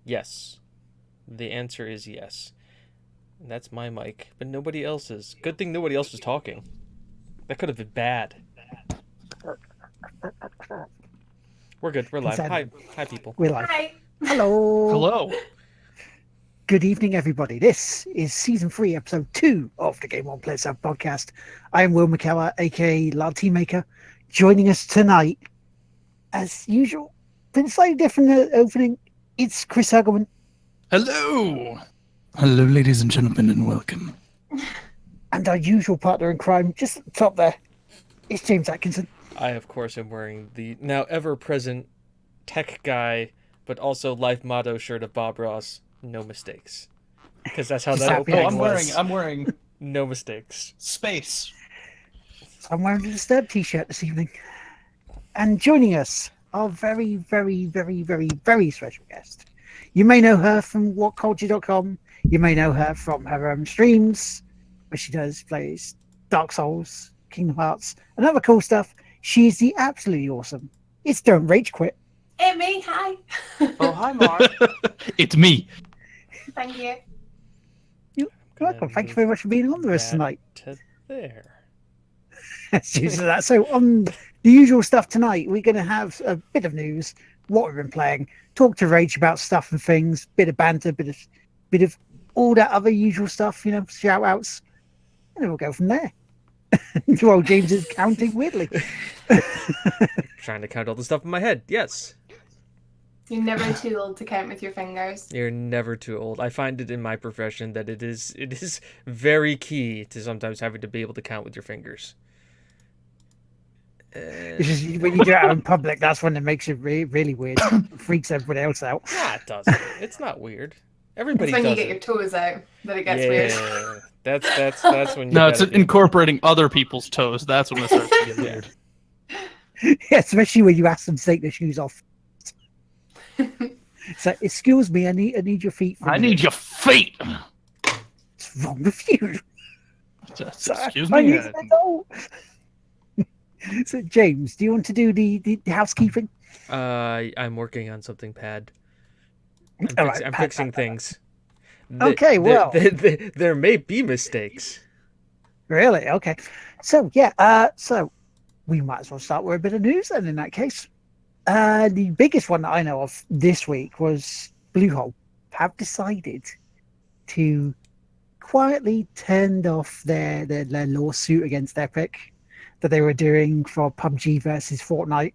Yes. The answer is yes. And that's my mic, but nobody else's. Good thing nobody else was talking. That could have been bad. We're good. We're live. Hi, Consent. hi, people. We're live. Hi. Hello. Hello. Good evening, everybody. This is season 3, episode 2 of the Game On Plays Out podcast. I am Will McKellar, aka Lard Teammaker. Joining us tonight, as usual, been slightly different opening. It's Chris Hagelman. Hello. Hello, ladies and gentlemen, and welcome. And our usual partner in crime, just at the top there, it's James Atkinson. I, of course, am wearing the now ever-present tech guy, but also life motto shirt of Bob Ross. No mistakes. Because that's how Just that happy opening I was. I'm wearing No mistakes. space. So I'm wearing a Disturbed t-shirt this evening. And joining us, our very, very, very, very, very special guest. You may know her from whatculture.com. You may know her from her own streams, where she plays Dark Souls, Kingdom Hearts, and other cool stuff. She's the absolutely awesome. It's Don't Rage Quit. Hey, me. Hi. Oh, hi, Mark. It's me. Thank you. You're welcome. Thank you very much for being on with us tonight. To there. So on the usual stuff tonight, we're going to have a bit of news, what we've been playing, talk to Rage about stuff and things, bit of banter, bit of all that other usual stuff, shout outs, and then we'll go from there. Well, James is counting weirdly. Trying to count all the stuff in my head. Yes. You're never too old to count with your fingers. You're never too old. I find it in my profession that it is very key to sometimes having to be able to count with your fingers. It's just when you do it out in public, that's when it makes it really weird. Freaks everybody else out. Nah, it doesn't. It's not weird. Everybody It's when does you get it. your toes out that it gets weird. Yeah, that's when you. No, it's gotta do- incorporating other people's toes. That's when it starts to get weird. Yeah, especially when you ask them to take their shoes off. So, excuse me, I need your feet. For a I minute. need your feet. What's wrong with you? Just, So, excuse I me. need to know. So, James, do you want to do the housekeeping? I'm working on something, Pad. All right, I'm Pat, fixing Pat, Pat. things. Okay, well. There may be mistakes. Really? Okay. So yeah, so we might as well start with a bit of news then in that case. The biggest one that I know of this week was Bluehole have decided to quietly turned off their lawsuit against Epic that they were doing for PUBG versus Fortnite,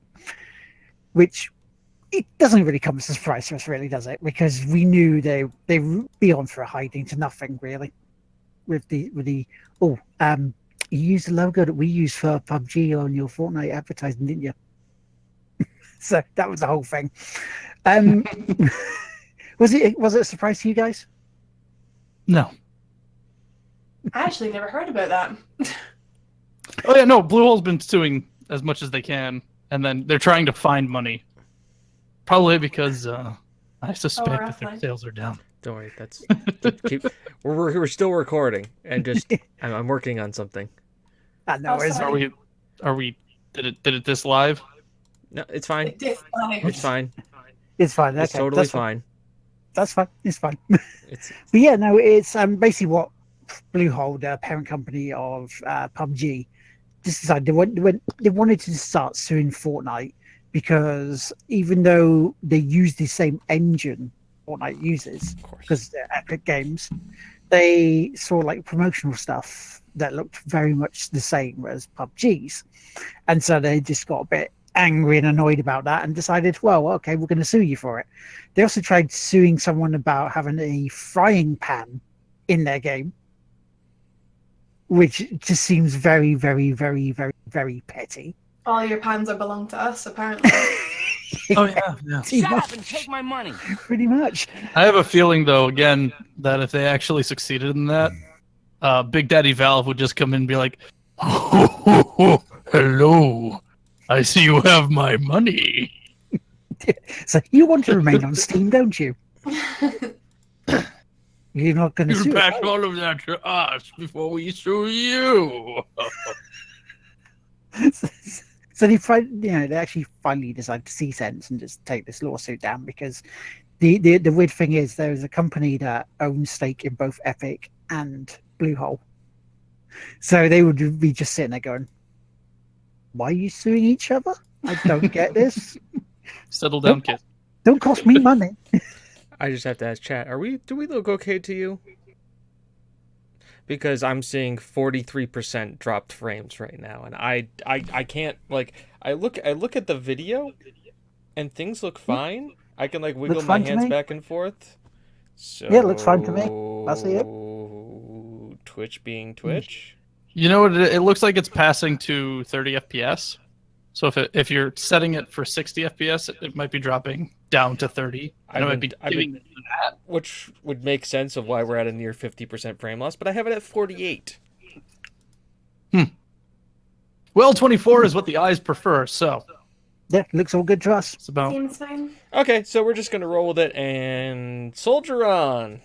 which it doesn't really come as a surprise to us, really, does it? Because we knew they would be on for a hiding to nothing, really. With the you used the logo that we use for PUBG on your Fortnite advertising, didn't you? So that was the whole thing. Was it a surprise to you guys? No. I actually never heard about that. Oh yeah, no. Bluehole's been suing as much as they can, and then they're trying to find money. Probably because I suspect that their roughly. sales are down. Don't worry. We're still recording, and just I'm working on something. No, Oh, it's sorry. Are we? Did it this live? No, it's fine. It's It's fine. it's fine. It's Okay, totally that's fine. That's fine. It's fine. It's But yeah, no, it's basically what Bluehole, the parent company of PUBG, just decided they wanted to start suing Fortnite because even though they use the same engine Fortnite uses, of course. because they're Epic Games, they saw like promotional stuff that looked very much the same as PUBG's, and so they just got a bit angry and annoyed about that and decided, well, okay, we're going to sue you for it. They also tried suing someone about having a frying pan in their game, which just seems very, very, very, very, very petty. All your pans are belong to us, apparently. Oh yeah. Pretty Shut much, up and take my money. pretty much. I have a feeling, though, again, that if they actually succeeded in that, Big Daddy Valve would just come in and be like, "Oh, hello, I see you have my money." So you want to remain on Steam, don't you? You're not going to You sue pass us. all of that to us before we sue you. So they actually finally decided to see sense and just take this lawsuit down because the weird thing is there's a company that owns stake in both Epic and Bluehole. So they would be just sitting there going, why are you suing each other? I don't get this. Settle down, kid. Don't cost me money. I just have to ask chat, do we look okay to you? Because I'm seeing 43% dropped frames right now, and I can't, like, I look at the video and things look fine. I can like wiggle Looks my fine to hands me. back and forth. So Yeah, looks fine to me. I see it. Twitch being Twitch. You know what? It looks like it's passing to 30 FPS. So if you're setting it for 60 FPS, it might be dropping down to 30. And it might be giving it that. Which would make sense of why we're at a near 50% frame loss, but I have it at 48. Well, 24 is what the eyes prefer, so Yeah, looks all good to us. it's about. Seems fine. Okay, so we're just gonna roll with it and soldier on.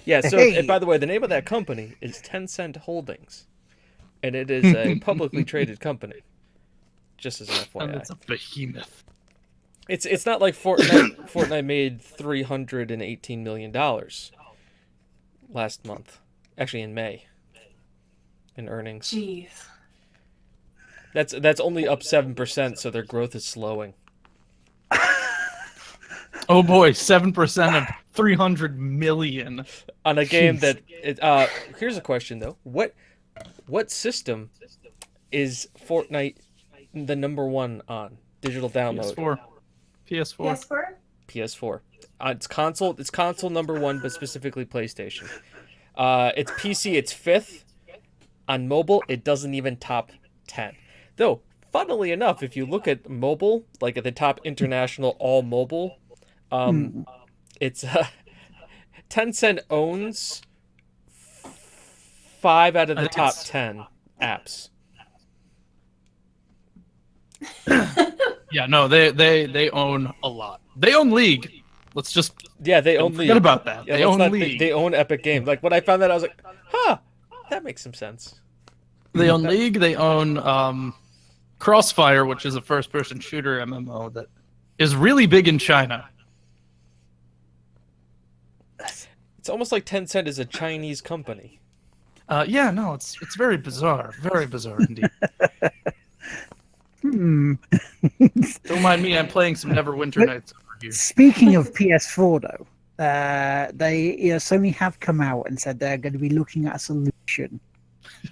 Yeah. So, Hey. and by the way, the name of that company is Tencent Holdings, and it is a publicly traded company. Just as an And FYI, it's a behemoth. it's not like Fortnite. Fortnite made $318 million last month, actually in May, in earnings. Jeez. That's only up 7%, so their growth is slowing. Oh boy, 7% of 300 million. On a game Jeez. that here's a question though. What system is Fortnite the number one on? Digital download. PS4. PS4? PS4. It's console number one, but specifically PlayStation. It's PC, it's fifth. On mobile, it doesn't even top 10. Though, funnily enough, if you look at mobile, like at the top international all mobile, it's Tencent owns 5 out of I the think top it's- 10 apps. Yeah, no, they own a lot. They own League. Let's just Yeah, they don't own forget League. about that. Yeah, They let's own not- League. They own Epic Games. Like when I found that, I was like, huh, that makes some sense. They own League. They own Crossfire, which is a first-person shooter MMO that is really big in China. It's almost like Tencent is a Chinese company. Yeah, no, it's very bizarre indeed. Don't mind me, I'm playing some Neverwinter Nights over here. Speaking of PS4, though, Sony have come out and said they're going to be looking at a solution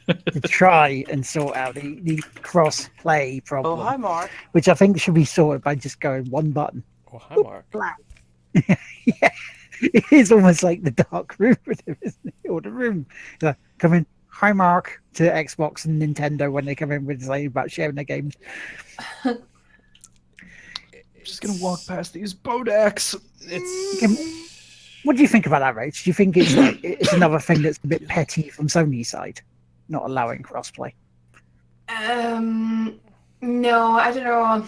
to try and sort out the cross-play problem. Oh, hi, Mark. Which I think should be sorted by just going one button. Oh, hi, Mark. Black. Yeah, it is almost like the dark room, isn't it? Or the room. Like, come in, hi, Mark, to Xbox and Nintendo when they come in with saying about sharing their games. Just gonna walk past these Bodaks. What do you think about that, Rach? Do you think it's like it's another thing that's a bit petty from Sony's side, not allowing crossplay? No, I don't know.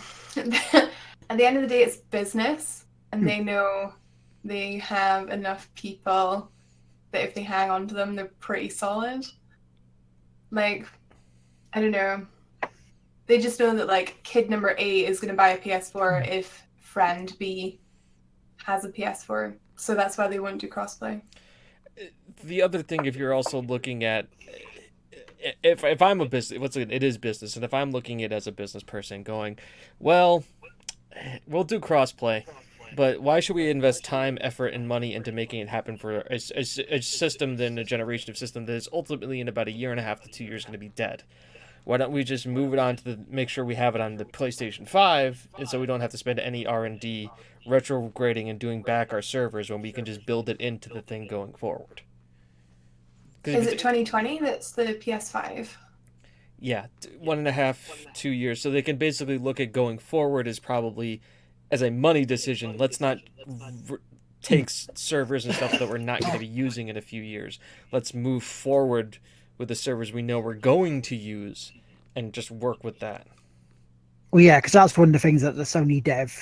At the end of the day, it's business, and they know they have enough people that if they hang on to them, they're pretty solid. Like, I don't know. They just know that, like, kid number 8 is going to buy a PS4 if friend B has a PS4. So that's why they won't do crossplay. The other thing, if you're also looking at, if I'm a business, it is business, and if I'm looking at it as a business person, going, well, we'll do crossplay, but why should we invest time, effort, and money into making it happen for a system, then a generation of system that is ultimately in about 1.5 to 2 years going to be dead? Why don't we just move it on to make sure we have it on the PlayStation 5, and so we don't have to spend any R&D retrograding and doing back our servers when we can just build it into the thing going forward. Is it 2020 that's the PS5? Yeah, 1.5, 2 years. So they can basically look at going forward as probably as a money decision. Let's not take servers and stuff that we're not going to be using in a few years. Let's move forward with the servers we know we're going to use and just work with that. Well, yeah, because that's one of the things that the Sony dev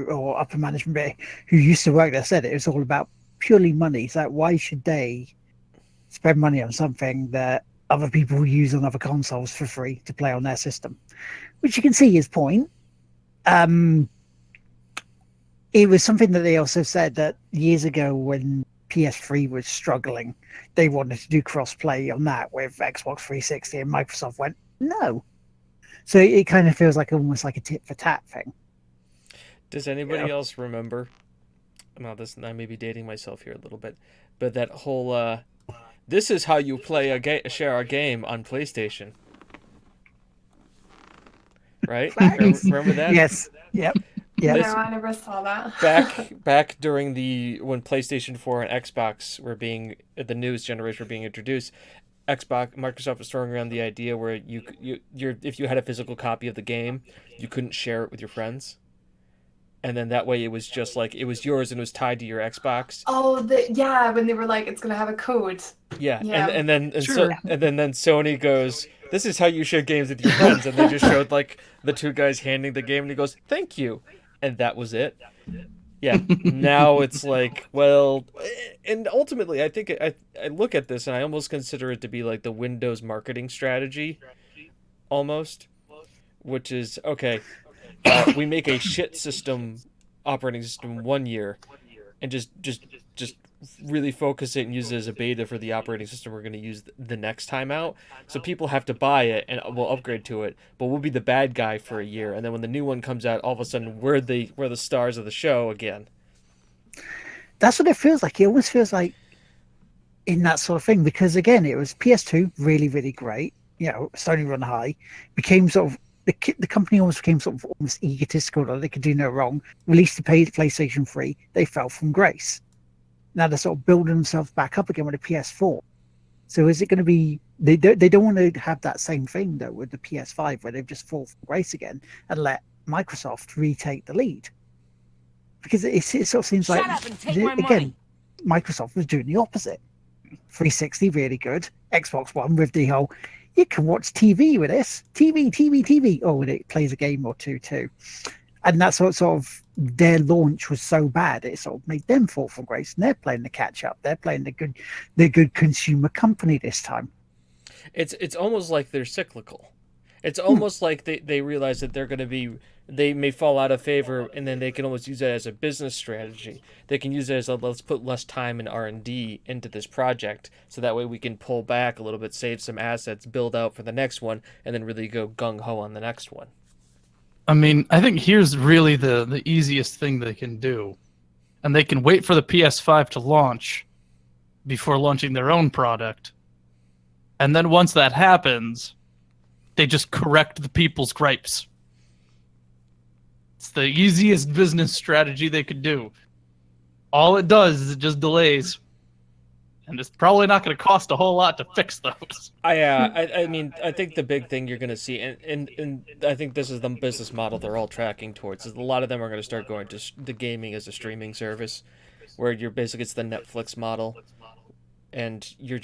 or upper management bit who used to work there said it was all about purely money. So why should they spend money on something that other people use on other consoles for free to play on their system? Which you can see his point. it was something that they also said that years ago when PS3 was struggling, they wanted to do cross-play on that with Xbox 360, and Microsoft went, no. So it kind of feels like almost like a tit-for-tat thing. Does anybody else remember? Now, I may be dating myself here a little bit, but that whole this is how you play share a game on PlayStation, right? Remember that? Yes. Yep. Yeah. No, I never saw that. back during when PlayStation 4 and Xbox were the newest generation were being introduced, Microsoft was throwing around the idea where if you had a physical copy of the game, you couldn't share it with your friends. And then that way it was just like it was yours and it was tied to your Xbox. Oh, when they were like, it's gonna have a code. Yeah. Yeah. And then Sure. then Sony goes, this is how you share games with your friends, and they just showed like the two guys handing the game, and he goes, thank you, and that was it. Yeah. Now it's like, well, and ultimately I think I look at this and I almost consider it to be like the Windows marketing strategy, almost, which is okay. We make a shit operating system 1 year, and just really focus it and use it as a beta for the operating system we're going to use the next time out. So people have to buy it and we'll upgrade to it, but we'll be the bad guy for a year, and then when the new one comes out, all of a sudden we're the stars of the show again. That's what it feels like. It almost feels like in that sort of thing, because again, it was PS2 really, really great. Sony run high, became sort of the company almost became sort of almost egotistical that they could do no wrong. Released the PlayStation 3, they fell from grace. Now they're sort of building themselves back up again with a PS4. So is it going to be? They don't want to have that same thing though with the PS5 where they've just fallen from grace again and let Microsoft retake the lead, because it sort of seems like again Microsoft was doing the opposite. 360 really good, Xbox One with the whole you can watch TV with this TV. Oh, and it plays a game or two too, and that's what sort of their launch was so bad it sort of made them fall from grace, and they're playing the catch up. They're playing the good consumer company this time. It's almost like they're cyclical. It's almost like they realize that they may fall out of favor, and then they can almost use it as a business strategy. They can use it as let's put less time and R&D into this project, so that way we can pull back a little bit, save some assets, build out for the next one, and then really go gung-ho on the next one. I mean, I think here's really the easiest thing they can do. And they can wait for the PS5 to launch before launching their own product. And then once that happens, they just correct the people's gripes. It's the easiest business strategy they could do. All it does is it just delays. And it's probably not going to cost a whole lot to fix those. I mean, I think the big thing you're going to see, and I think this is the business model they're all tracking towards, is a lot of them are going to start going to the gaming as a streaming service, where it's the Netflix model, and you're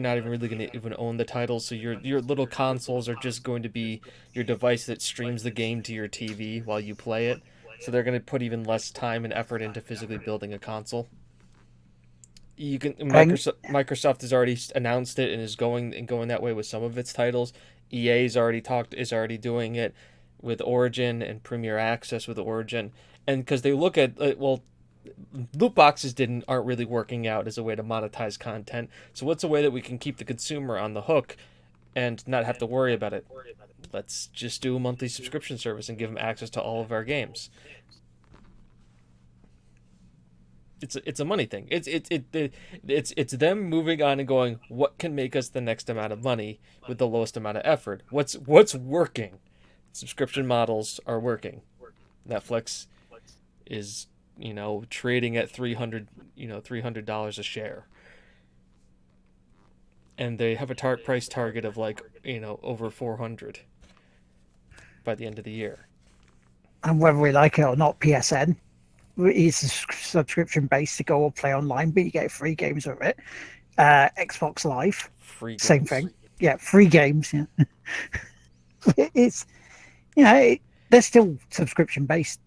not even really going to even own the titles, so your little consoles are just going to be your device that streams the game to your TV while you play it. So they're going to put even less time and effort into physically building a console. Microsoft has already announced it and is going that way with some of its titles. EA is already doing it with Origin and Premier Access with Origin, and because they look at loot boxes aren't really working out as a way to monetize content. So what's a way that we can keep the consumer on the hook and not have to worry about it? Let's just do a monthly subscription service and give them access to all of our games. It's a money thing. It's them moving on and going, what can make us the next amount of money with the lowest amount of effort? What's working? Subscription models are working. Netflix is trading at $300 a share, and they have a price target of over 400 by the end of the year. And whether we like it or not, PSN is subscription based to go or play online, but you get free games with it. Xbox Live, Free games. Same thing. Yeah, free games. Yeah, it's they're still subscription based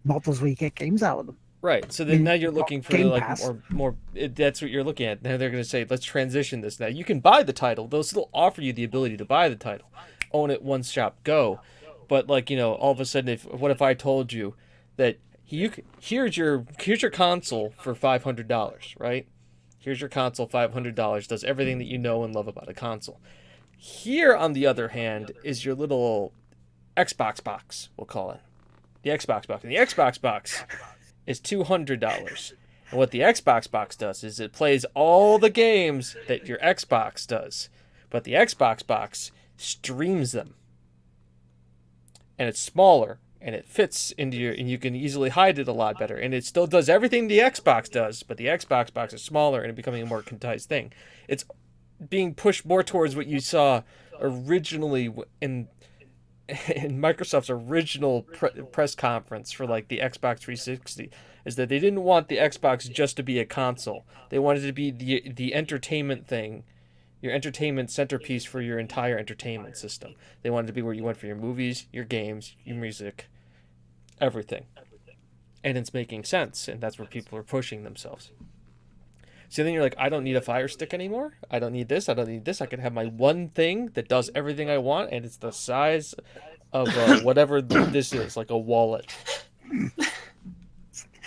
models where you get games out of them. Right. So then now you're looking for Game Pass. more. That's what you're looking at. Now they're going to say, let's transition this. Now you can buy the title. They'll still offer you the ability to buy the title, own it, one shop go. But all of a sudden, what if I told you that Here's your console for $500, right? Here's your console, $500, does everything that you know and love about a console. Here, on the other hand, is your little Xbox box, we'll call it. The Xbox box. And the Xbox box is $200. And what the Xbox box does is it plays all the games that your Xbox does. But the Xbox box streams them. And it's smaller. And it fits into your, and you can easily hide it a lot better. And it still does everything the Xbox does, but the Xbox box is smaller and it's becoming a more contized thing. It's being pushed more towards what you saw originally in Microsoft's original press conference for like the Xbox 360, is that they didn't want the Xbox just to be a console. They wanted it to be the entertainment thing, your entertainment centerpiece for your entire entertainment system. They wanted to be where you went for your movies, your games, your music, everything. And it's making sense, and that's where people are pushing themselves. So then you're like, I don't need a Fire Stick anymore. I don't need this. I don't need this. I can have my one thing that does everything I want, and it's the size of whatever this is, like a wallet. Do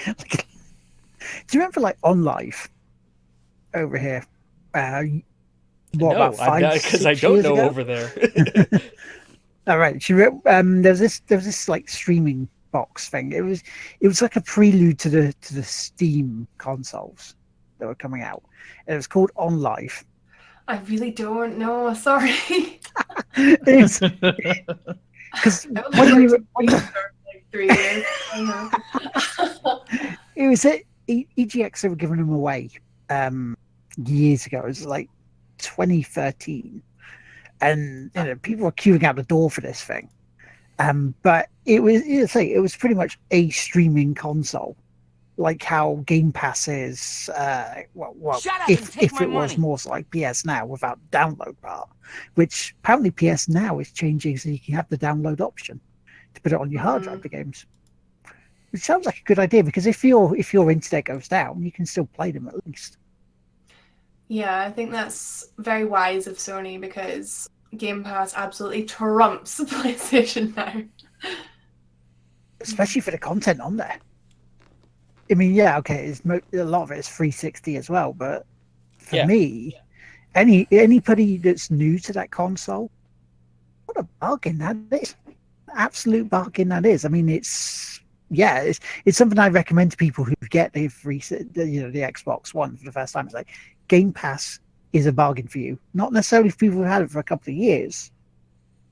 you remember, like, On Life over here? About 5, because 6 I don't years know ago? over there. All right. There was this like streaming box thing. It was like a prelude to the Steam consoles that were coming out. And it was called On Life. I really don't know. Sorry. Because I only worked at for like 3 years. it was at EGX, they were giving them away years ago. It was like 2013, and people were queuing out the door for this thing. But it was pretty much a streaming console, like how Game Pass is. If it was more like PS Now without download bar, which apparently PS Now is changing, so you can have the download option to put it on your hard drive, the games. Which sounds like a good idea, because if your internet goes down, you can still play them at least. Yeah, I think that's very wise of Sony, because Game Pass absolutely trumps PlayStation Now. Especially for the content on there. I mean, yeah, okay, a lot of it is 360 as well, but for me, anybody that's new to that console, what a bargain that is. Absolute bargain that is. I mean, it's something I recommend to people who get the Xbox One for the first time. It's like, Game Pass is a bargain for you. Not necessarily for people who've had it for a couple of years,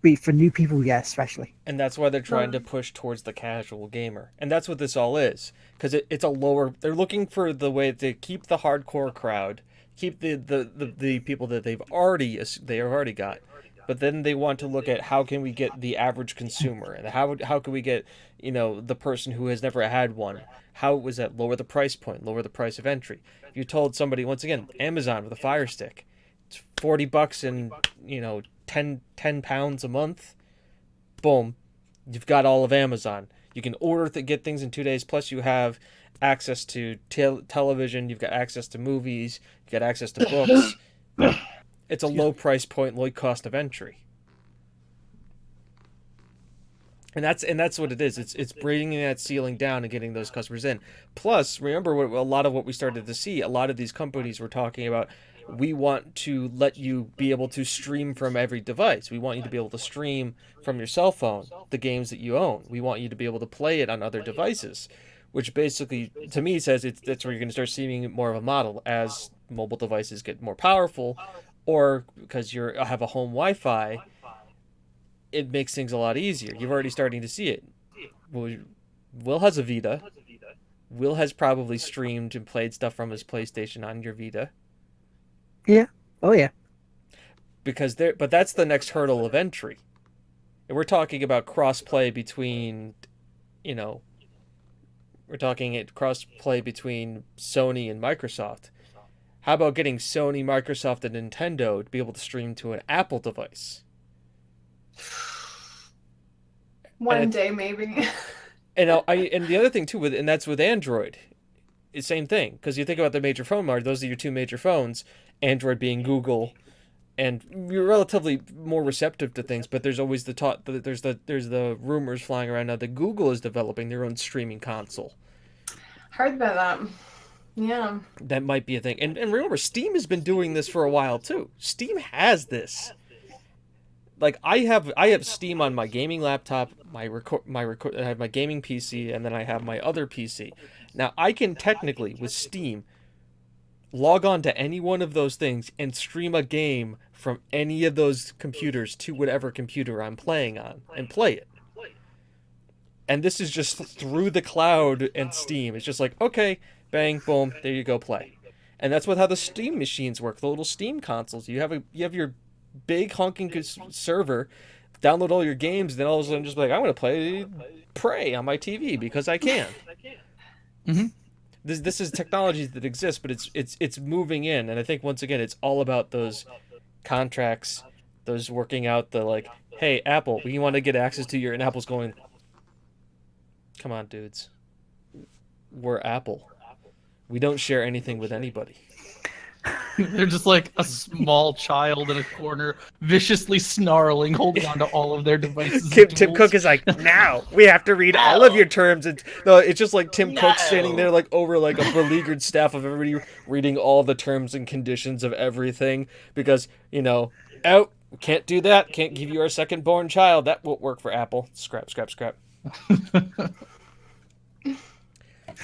but for new people, yeah, especially. And that's why they're trying to push towards the casual gamer. And that's what this all is. Because it's a lower... They're looking for the way to keep the hardcore crowd, keep the people that they've already got. But then they want to look at how can we get the average consumer, and how can we get, the person who has never had one. How was that? Lower the price point, lower the price of entry. If you told somebody, once again, Amazon with a Fire Stick, it's $40 and 10 pounds a month. Boom, you've got all of Amazon. You can order get things in 2 days. Plus, you have access to television. You've got access to movies. You've got access to books. It's a low price point, low cost of entry. And that's what it is. It's bringing that ceiling down and getting those customers in. Plus, remember a lot of what we started to see. A lot of these companies were talking about, we want to let you be able to stream from every device. We want you to be able to stream from your cell phone the games that you own. We want you to be able to play it on other devices, which basically, to me, says that's where you're going to start seeing more of a model as mobile devices get more powerful, or because you have a home Wi-Fi. It makes things a lot easier. You're already starting to see it. Will has a Vita. Will has probably streamed and played stuff from his PlayStation on your Vita. Yeah. Oh, yeah. But that's the next hurdle of entry. And we're talking about cross-play between, cross-play between Sony and Microsoft. How about getting Sony, Microsoft, and Nintendo to be able to stream to an Apple device? One day, maybe. And the other thing too, that's with Android, it's the same thing. Because you think about the major phone market; those are your two major phones. Android being Google, and you're relatively more receptive to things. But there's always the talk that there's the rumors flying around now that Google is developing their own streaming console. Heard about that. Yeah. That might be a thing. And remember, Steam has been doing this for a while too. Steam has this. Like I have Steam on my gaming laptop, I have my gaming PC, and then I have my other PC. Now I can technically with Steam log on to any one of those things and stream a game from any of those computers to whatever computer I'm playing on and play it. And this is just through the cloud and Steam. It's just like, okay, bang, boom, there you go, play. And that's how the Steam machines work, the little Steam consoles. You have your big honking server, download all your games, then all of a sudden just be like, I'm going to play Prey on my TV because I can. Mm-hmm. This is technology that exists, but it's moving in, and I think once again it's all about those contracts, those working out the like, hey Apple, we want to get access to your, and Apple's going, come on dudes, we're Apple, we don't share anything with anybody. They're just like a small child in a corner, viciously snarling, holding onto all of their devices. Tim Cook is like, now we have to read all of your terms. And no, it's just like Tim Cook standing there like over like a beleaguered staff of everybody reading all the terms and conditions of everything because, oh, can't do that. Can't give you our second born child. That won't work for Apple. Scrap.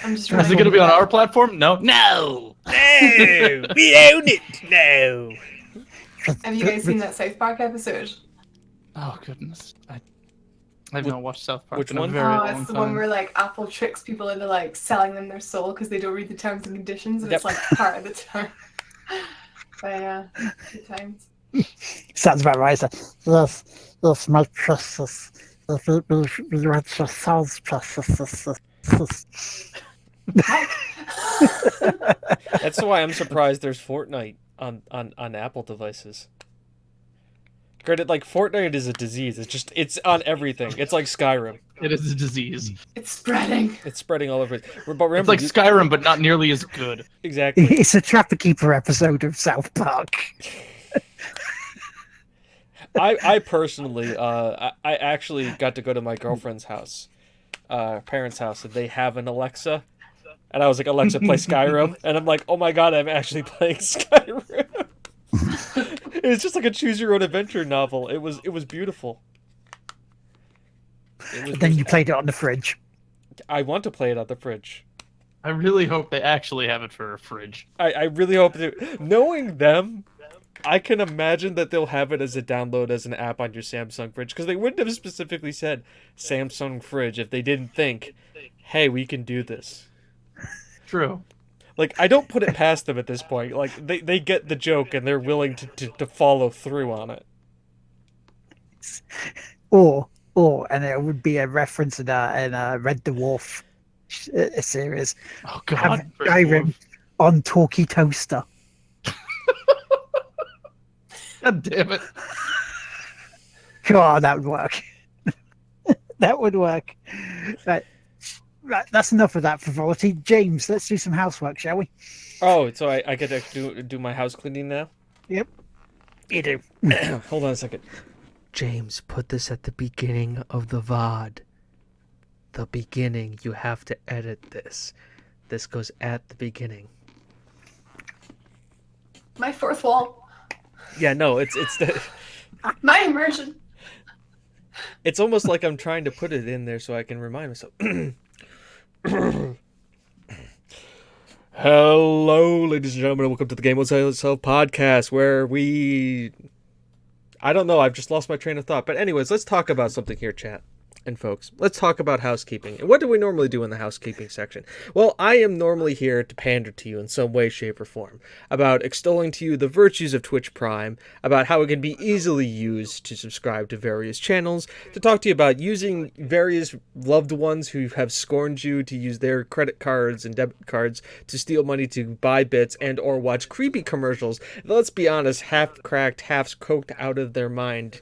I'm just Is it going to be on our platform? No. No, we own it. No. Have you guys seen that South Park episode? Oh goodness, I've not watched South Park which in a one? very long It's the time. one where like Apple tricks people into like selling them their soul because they don't read the terms and conditions, and Yep. it's like part of the term. But yeah, good times. Sounds about right. Yes, my precious. We want your soul's precious. That's why I'm surprised there's Fortnite on Apple devices. Granted, like Fortnite is a disease. It's on everything. It's like Skyrim. It is a disease. It's spreading. It's spreading all over. But remember, It's like Skyrim, but not nearly as good. exactly. It's a Trapper Keeper episode of South Park. I personally, I actually got to go to my girlfriend's house, parents' house, and they have an Alexa. And I was like, Alexa, play Skyrim. And I'm like, oh my god, I'm actually playing Skyrim. It was just like a choose your own adventure novel. It was beautiful. Then you played it on the fridge. I want to play it on the fridge. I really hope they actually have it for a fridge. I really hope that, knowing them, I can imagine that they'll have it as a download as an app on your Samsung fridge, because they wouldn't have specifically said Samsung fridge if they didn't think, hey, we can do this. True. Like, I don't put it past them at this point. Like, they get the joke and they're willing to follow through on it. Or, and it would be a reference in Red Dwarf series. Oh Have god. Skyrim on Talkie Toaster. God damn it. God, that would work. That would work. Right, that's enough of that frivolity. James, let's do some housework, shall we? Oh, so I get to do my house cleaning now? Yep. You do. Hold on a second. James, put this at the beginning of the VOD. The beginning. You have to edit this. This goes at the beginning. My fourth wall. Yeah, no, it's My immersion. it's almost like I'm trying to put it in there so I can remind myself. Hello, ladies and gentlemen, and welcome to the Game Won't Sell Itself podcast, where I don't know, I've just lost my train of thought. But anyways, let's talk about something here, chat and folks. Let's talk about housekeeping. And what do we normally do in the housekeeping section? Well, I am normally here to pander to you in some way, shape, or form about extolling to you the virtues of Twitch Prime, about how it can be easily used to subscribe to various channels, to talk to you about using various loved ones who have scorned you to use their credit cards and debit cards to steal money to buy bits and or watch creepy commercials. Let's be honest, half-cracked, half-coked out of their mind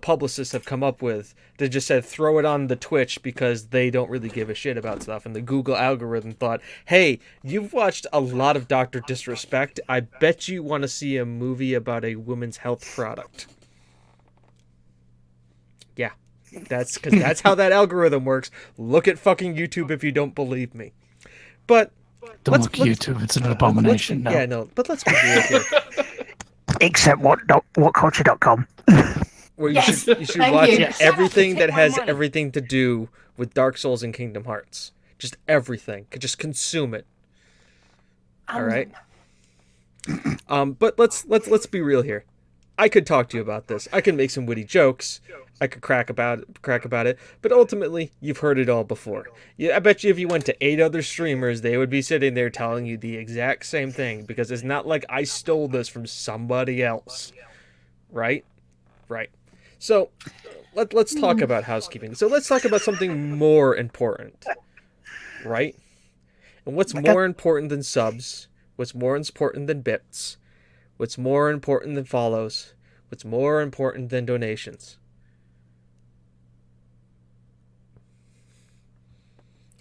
publicists have come up with that just said throw throw it on the Twitch because they don't really give a shit about stuff. And the Google algorithm thought, hey, you've watched a lot of Dr. Disrespect. I bet you want to see a movie about a women's health product. Yeah, that's because that's how that algorithm works. Look at fucking YouTube if you don't believe me. But Don't look at YouTube. It's an abomination. No. Yeah, no, but let's be real here. Except whatculture.com. Where you Yes, should thank watch you. Yes. everything Take that my has money. everything to do with Dark Souls and Kingdom Hearts. Just everything. Just consume it. All right. But let's be real here. I could talk to you about this. I could make some witty jokes. I could crack about it. But ultimately, you've heard it all before. I bet you if you went to 8 other streamers, they would be sitting there telling you the exact same thing, because it's not like I stole this from somebody else. Right? Right. So let's talk about housekeeping. So let's talk about something more important. Right? And what's more important than subs? What's more important than bits? What's more important than follows? What's more important than donations?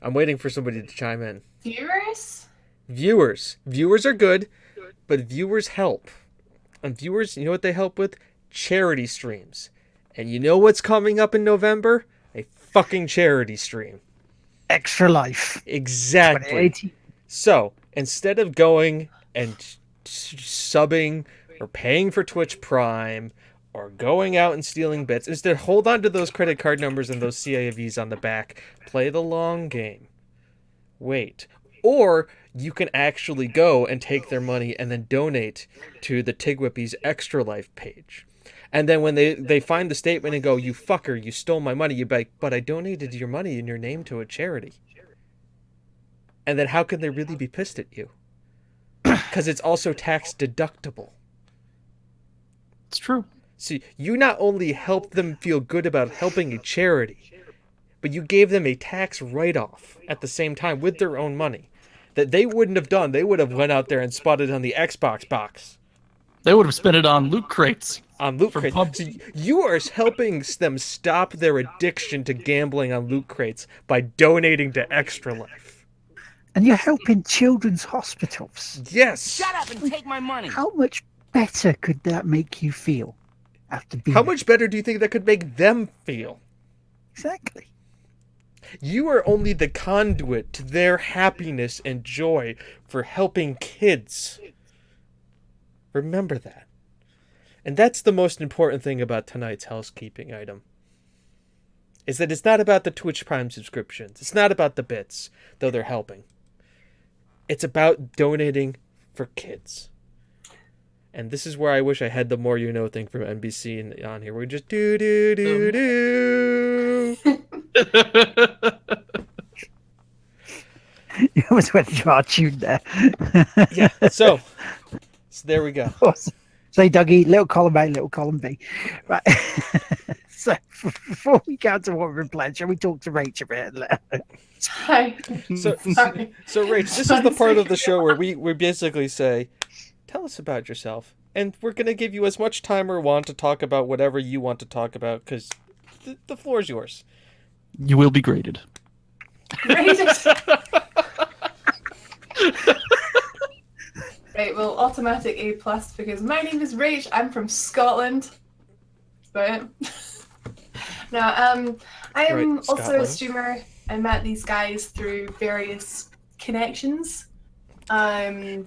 I'm waiting for somebody to chime in. Viewers? Viewers are good, but viewers help. And viewers, you know what they help with? Charity streams. And you know what's coming up in November? A fucking charity stream. Extra Life. Exactly. 2018. So, instead of going and subbing or paying for Twitch Prime or going out and stealing bits, instead hold on to those credit card numbers and those CIVs on the back. Play the long game. Wait. Or you can actually go and take their money and then donate to the Tigwhippies Extra Life page. And then when they find the statement and go, you fucker, you stole my money, you're like, but I donated your money in your name to a charity. And then how can they really be pissed at you? Because it's also tax deductible. It's true. See, you not only helped them feel good about helping a charity, but you gave them a tax write-off at the same time with their own money that they wouldn't have done. They would have went out there and spotted on the Xbox box. They would have spent it on loot crates. On loot For crates. pub- So you are helping them stop their addiction to gambling on loot crates by donating to Extra Life. And you're helping children's hospitals. Yes. Shut up and take my money. How much better could that make you feel after being How much better do you think that could make them feel? Exactly. You are only the conduit to their happiness and joy for helping kids. Remember that. And that's the most important thing about tonight's housekeeping item. Is that it's not about the Twitch Prime subscriptions. It's not about the bits, though they're helping. It's about donating for kids. And this is where I wish I had the More You Know thing from NBC on here. We just do. You almost went to our tune there. Yeah, so there we go. Say, Dougie, little column A, little column B. Right. So before we go to what we're playing, shall we talk to Rach a bit? Hi. So, Sorry. so Rach, this is the part of the show where we basically say, tell us about yourself. And we're going to give you as much time or want to talk about whatever you want to talk about, because the floor is yours. You will be graded. Right, well, automatic A plus because my name is Rach. I'm from Scotland. That's about it. Now, I am Right, also Scotland. a streamer. I met these guys through various connections. I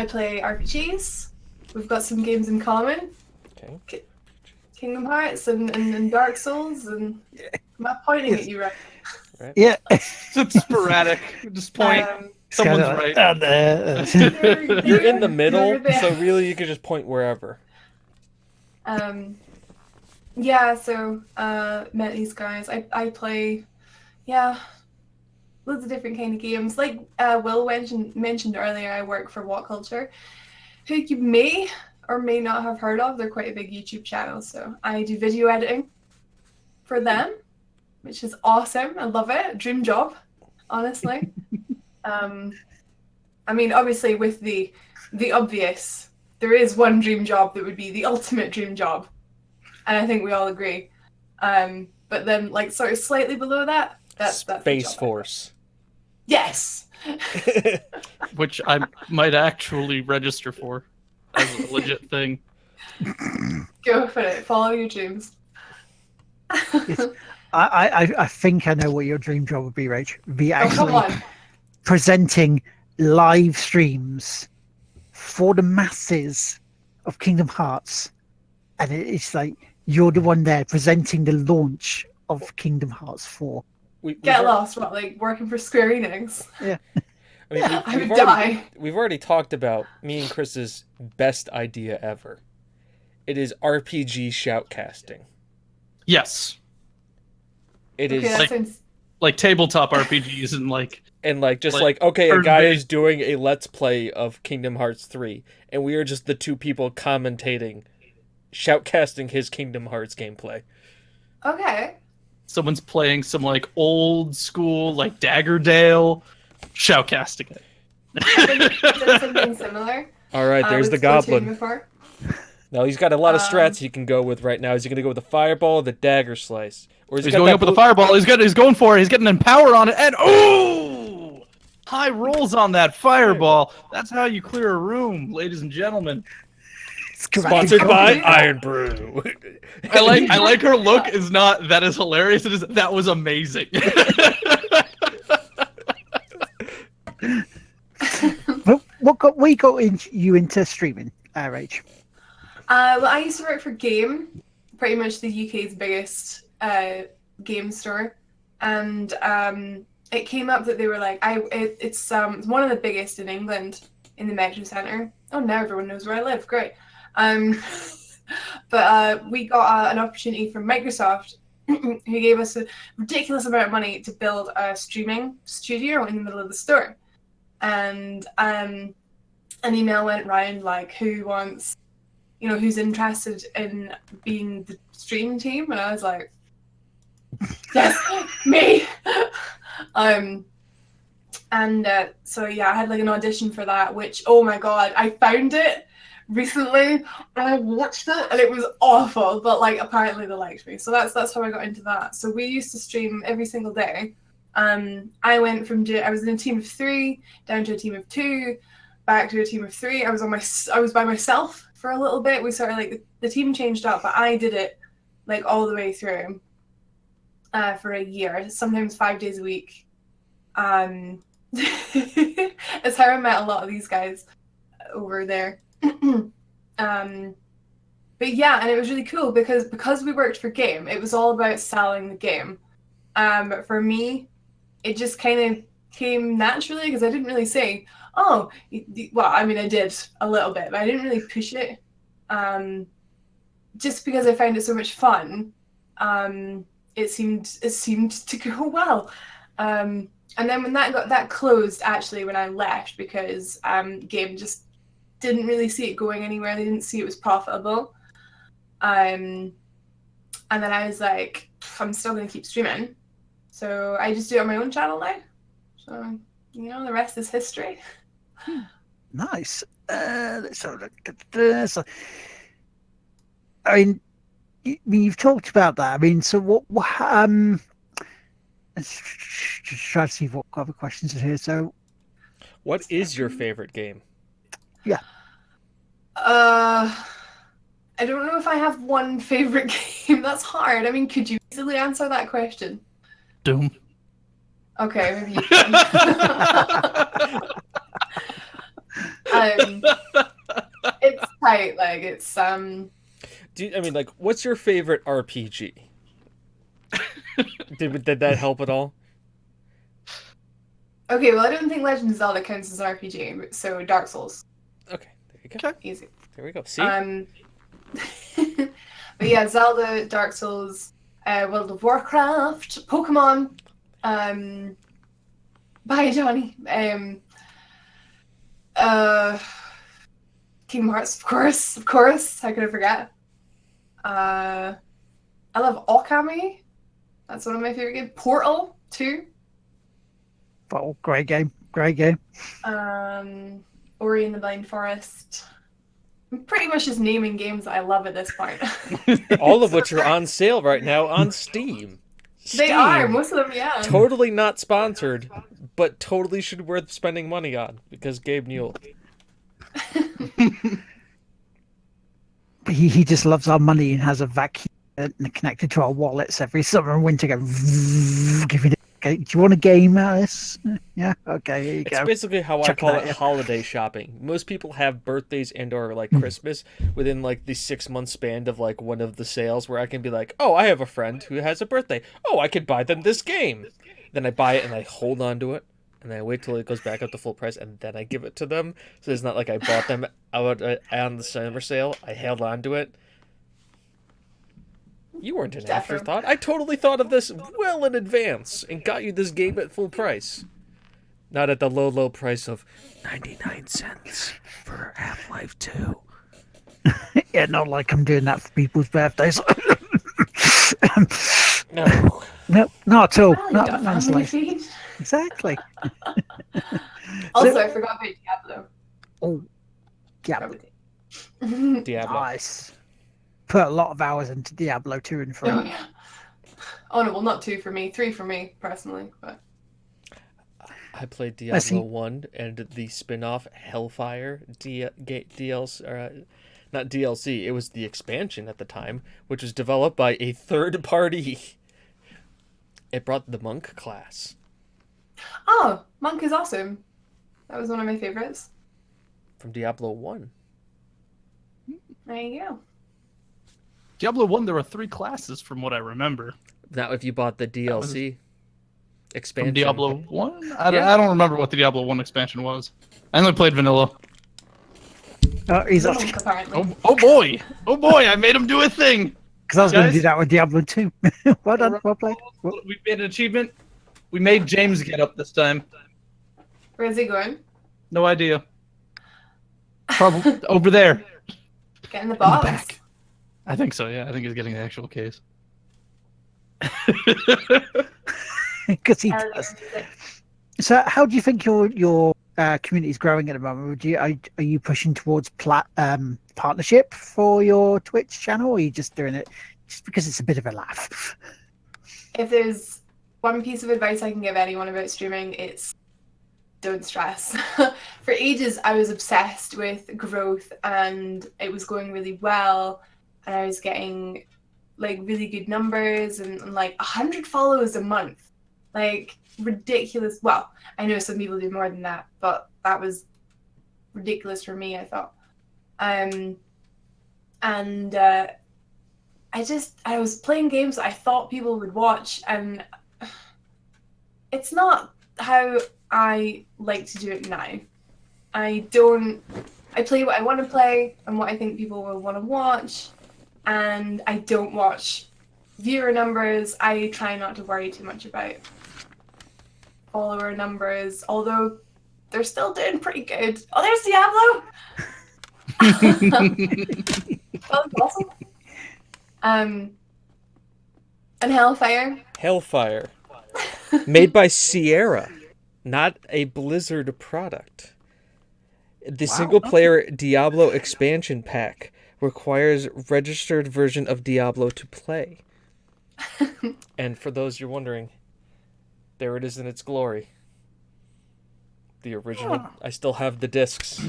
play RPGs. We've got some games in common. Okay. Kingdom Hearts and Dark Souls, and I'm not pointing at you, right? Yeah. It's sporadic. Just point. Someone's right. You're in the middle, They're so there. really you could just point wherever. Yeah, so met these guys. I play, loads of different kind of games. Like Will mentioned earlier, I work for What Culture, who you may or may not have heard of. They're quite a big YouTube channel, so I do video editing for them, which is awesome. I love it. Dream job, honestly. I mean, obviously with the obvious, there is one dream job that would be the ultimate dream job. And I think we all agree. but then like sort of slightly below that, that's the Space job I got. Force. Yes. Which I might actually register for as a legit thing. Go for it. Follow your dreams. I think I know what your dream job would be, Rach. Be Oh, come actually on. presenting live streams for the masses of Kingdom Hearts, and it's like you're the one there presenting the launch of Kingdom Hearts 4. Get lost. What, like working for Square Enix? Yeah. I mean, I would die. we've already talked about me and Chris's best idea ever. It is RPG shoutcasting. Yes. It Okay, is that like- sounds. Like tabletop RPGs and like and like just like, like okay, a turn guy based- is doing a let's play of Kingdom Hearts 3 and we are just the two people commentating shoutcasting his Kingdom Hearts gameplay. Okay. someone's playing some like old school like Daggerdale shoutcasting it. Did something similar. All right, there's with the Splatoon goblin. Before. Now he's got a lot of Um, strats he can go with right now. Is he going to go with the fireball or the dagger slice? Or is he He's got going that up with a blue- fireball. He's going for it. He's getting an empower on it, and oh, high rolls on that fireball. That's how you clear a room, ladies and gentlemen. Sponsored Go by for it. Iron Brew. I like her look. Is not that is hilarious. It is that was amazing. What got you into streaming, Rach? Well, I used to work for Game, pretty much the UK's biggest game store, and it came up that they were like, it's one of the biggest in England in the Metro Centre. Oh, now everyone knows where I live. Great. But we got an opportunity from Microsoft, who gave us a ridiculous amount of money to build a streaming studio in the middle of the store. And an email went round like, who wants, who's interested in being the stream team? And I was like, yes, me. So yeah, I had like an audition for that, which, oh my god, I found it recently and I watched it and it was awful, but like apparently they liked me, so that's how I got into that. So we used to stream every single day. I went from I was in a team of 3 down to a team of 2, back to a team of 3. I was by myself for a little bit. We sort of like the team changed up, but I did it like all the way through for a year, sometimes 5 days a week. It's how I met a lot of these guys over there. But yeah, and it was really cool because we worked for Game, it was all about selling the game. For me, it just kind of came naturally because I didn't really say, well, I mean, I did a little bit, but I didn't really push it. Just because I found it so much fun, it seemed to go well. And then when that closed, actually, when I left, because Game just didn't really see it going anywhere. They didn't see it was profitable. And then I was like, I'm still going to keep streaming. So I just do it on my own channel now. So, the rest is history. Nice. Let's have a look at this. I mean, you've talked about that. I mean, so what let's just try to see what other questions are here. So, What is your favorite game? I don't know if I have one favorite game. That's hard. I mean, could you easily answer that question? Doom. Okay, maybe you can. It's tight. Like it's what's your favorite RPG? Did that help at all? Okay, well, I don't think Legend of Zelda counts as an RPG, so Dark Souls, Okay, there you go. easy. There we go. See, But yeah, Zelda, Dark Souls, World of Warcraft, Pokemon, bye Johnny, Kingdom Hearts, of course, how could I forget? I love Okami, that's one of my favorite games. Portal 2. oh, great game. Great game. Ori and the Blind Forest. I'm pretty much just naming games that I love at this point. All of which are on sale right now on Steam. They are, most of them, yeah. Totally not sponsored, but totally should be worth spending money on because Gabe Newell. He just loves our money and has a vacuum connected to our wallets every summer and winter. Go, give me okay, do you want a game, Alice? Yeah, okay, here you It's go. basically how I Chuck call that, it yeah. holiday shopping. Most people have birthdays and or like Christmas within like the 6 month span of like one of the sales where I can be like, oh, I have a friend who has a birthday. Oh, I could buy them this game. Then I buy it and I hold on to it. And I wait till it goes back up to full price, and then I give it to them. So it's not like I bought them out on the summer sale. I held on to it. You weren't an Definitely. afterthought. I totally thought of this well in advance and got you this game at full price. Not at the low, low price of 99 cents for Half-Life 2. Yeah, not like I'm doing that for people's birthdays. No. No, not at all. Well, you Not got honestly. family feed. Exactly. Also, I forgot about Diablo. Oh, yeah, Probably. Diablo. nice. Put a lot of hours into Diablo 2 and 3. Oh, yeah. Oh, no, well, not 2 for me. 3 for me, personally. But I played I see. Diablo 1 and the spin-off Hellfire DLC, or not DLC, it was the expansion at the time, which was developed by a third party. It brought the monk class. Oh, Monk is awesome. That was one of my favorites. From Diablo 1. There you go. Diablo 1, there were 3 classes from what I remember. Now, if you bought the DLC expansion. From Diablo 1? I Yeah. don't remember what the Diablo 1 expansion was. I only played vanilla. Oh, he's off. Monk, apparently. Oh boy! Oh boy, I made him do a thing! Because I was going to Guys? do that with Diablo 2. Well done, well played. We made an achievement. We made James get up this time. Where's he going? No idea. Probably over there. Get in the In the box. back. I think so, yeah. I think he's getting the actual case. Because he Earlier does. music. So, how do you think your community is growing at the moment? Are you pushing towards partnership for your Twitch channel, or are you just doing it just because it's a bit of a laugh? If there's one piece of advice I can give anyone about streaming, it's don't stress. For ages, I was obsessed with growth and it was going really well. And I was getting like really good numbers and like 100 follows a month. Like ridiculous. Well, I know some people do more than that, but that was ridiculous for me, I thought. And I was playing games that I thought people would watch, and it's not how I like to do it now. I play what I want to play and what I think people will want to watch, and I don't watch viewer numbers. I try not to worry too much about follower numbers, although they're still doing pretty good. Oh, there's Diablo! That was awesome. And Hellfire. Hellfire. Made by Sierra, not a Blizzard product. The single-player Diablo expansion pack requires registered version of Diablo to play. And for those you're wondering, there it is in its glory. The original. I still have the discs.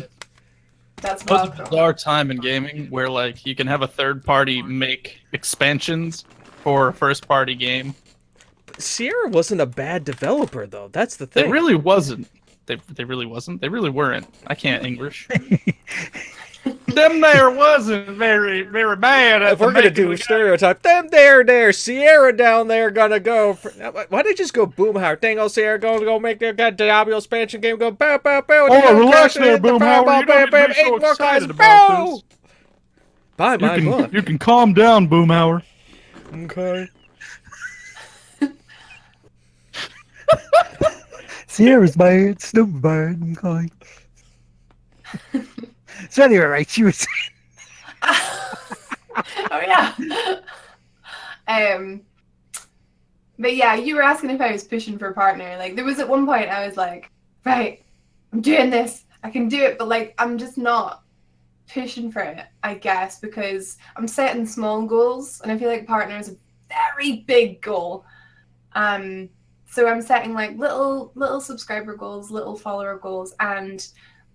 That's It was wild. a bizarre time in gaming where like you can have a third party make expansions for a first party game. Sierra wasn't a bad developer, though. That's the thing. It really wasn't. They really wasn't. They really weren't. I can't English. Them there wasn't very bad. At If we're gonna do stereotype, them there, Sierra down there gonna go. Why did they just go Boomhauer? Dang old Sierra gonna go make their Diablo expansion game go bow bow bow. Oh, relax there, Boomhauer. You don't need to be so excited about this. Buy my book. You can calm down, Boomhauer. Okay. Sierra's bad, Snoop's bad. Okay. So anyway, right, you were saying, Oh yeah. But yeah, you were asking if I was pushing for a partner. Like there was at one point I was like, right, I'm doing this. I can do it, but like I'm just not pushing for it, I guess, because I'm setting small goals, and I feel like partner is a very big goal. So I'm setting like little subscriber goals, little follower goals, and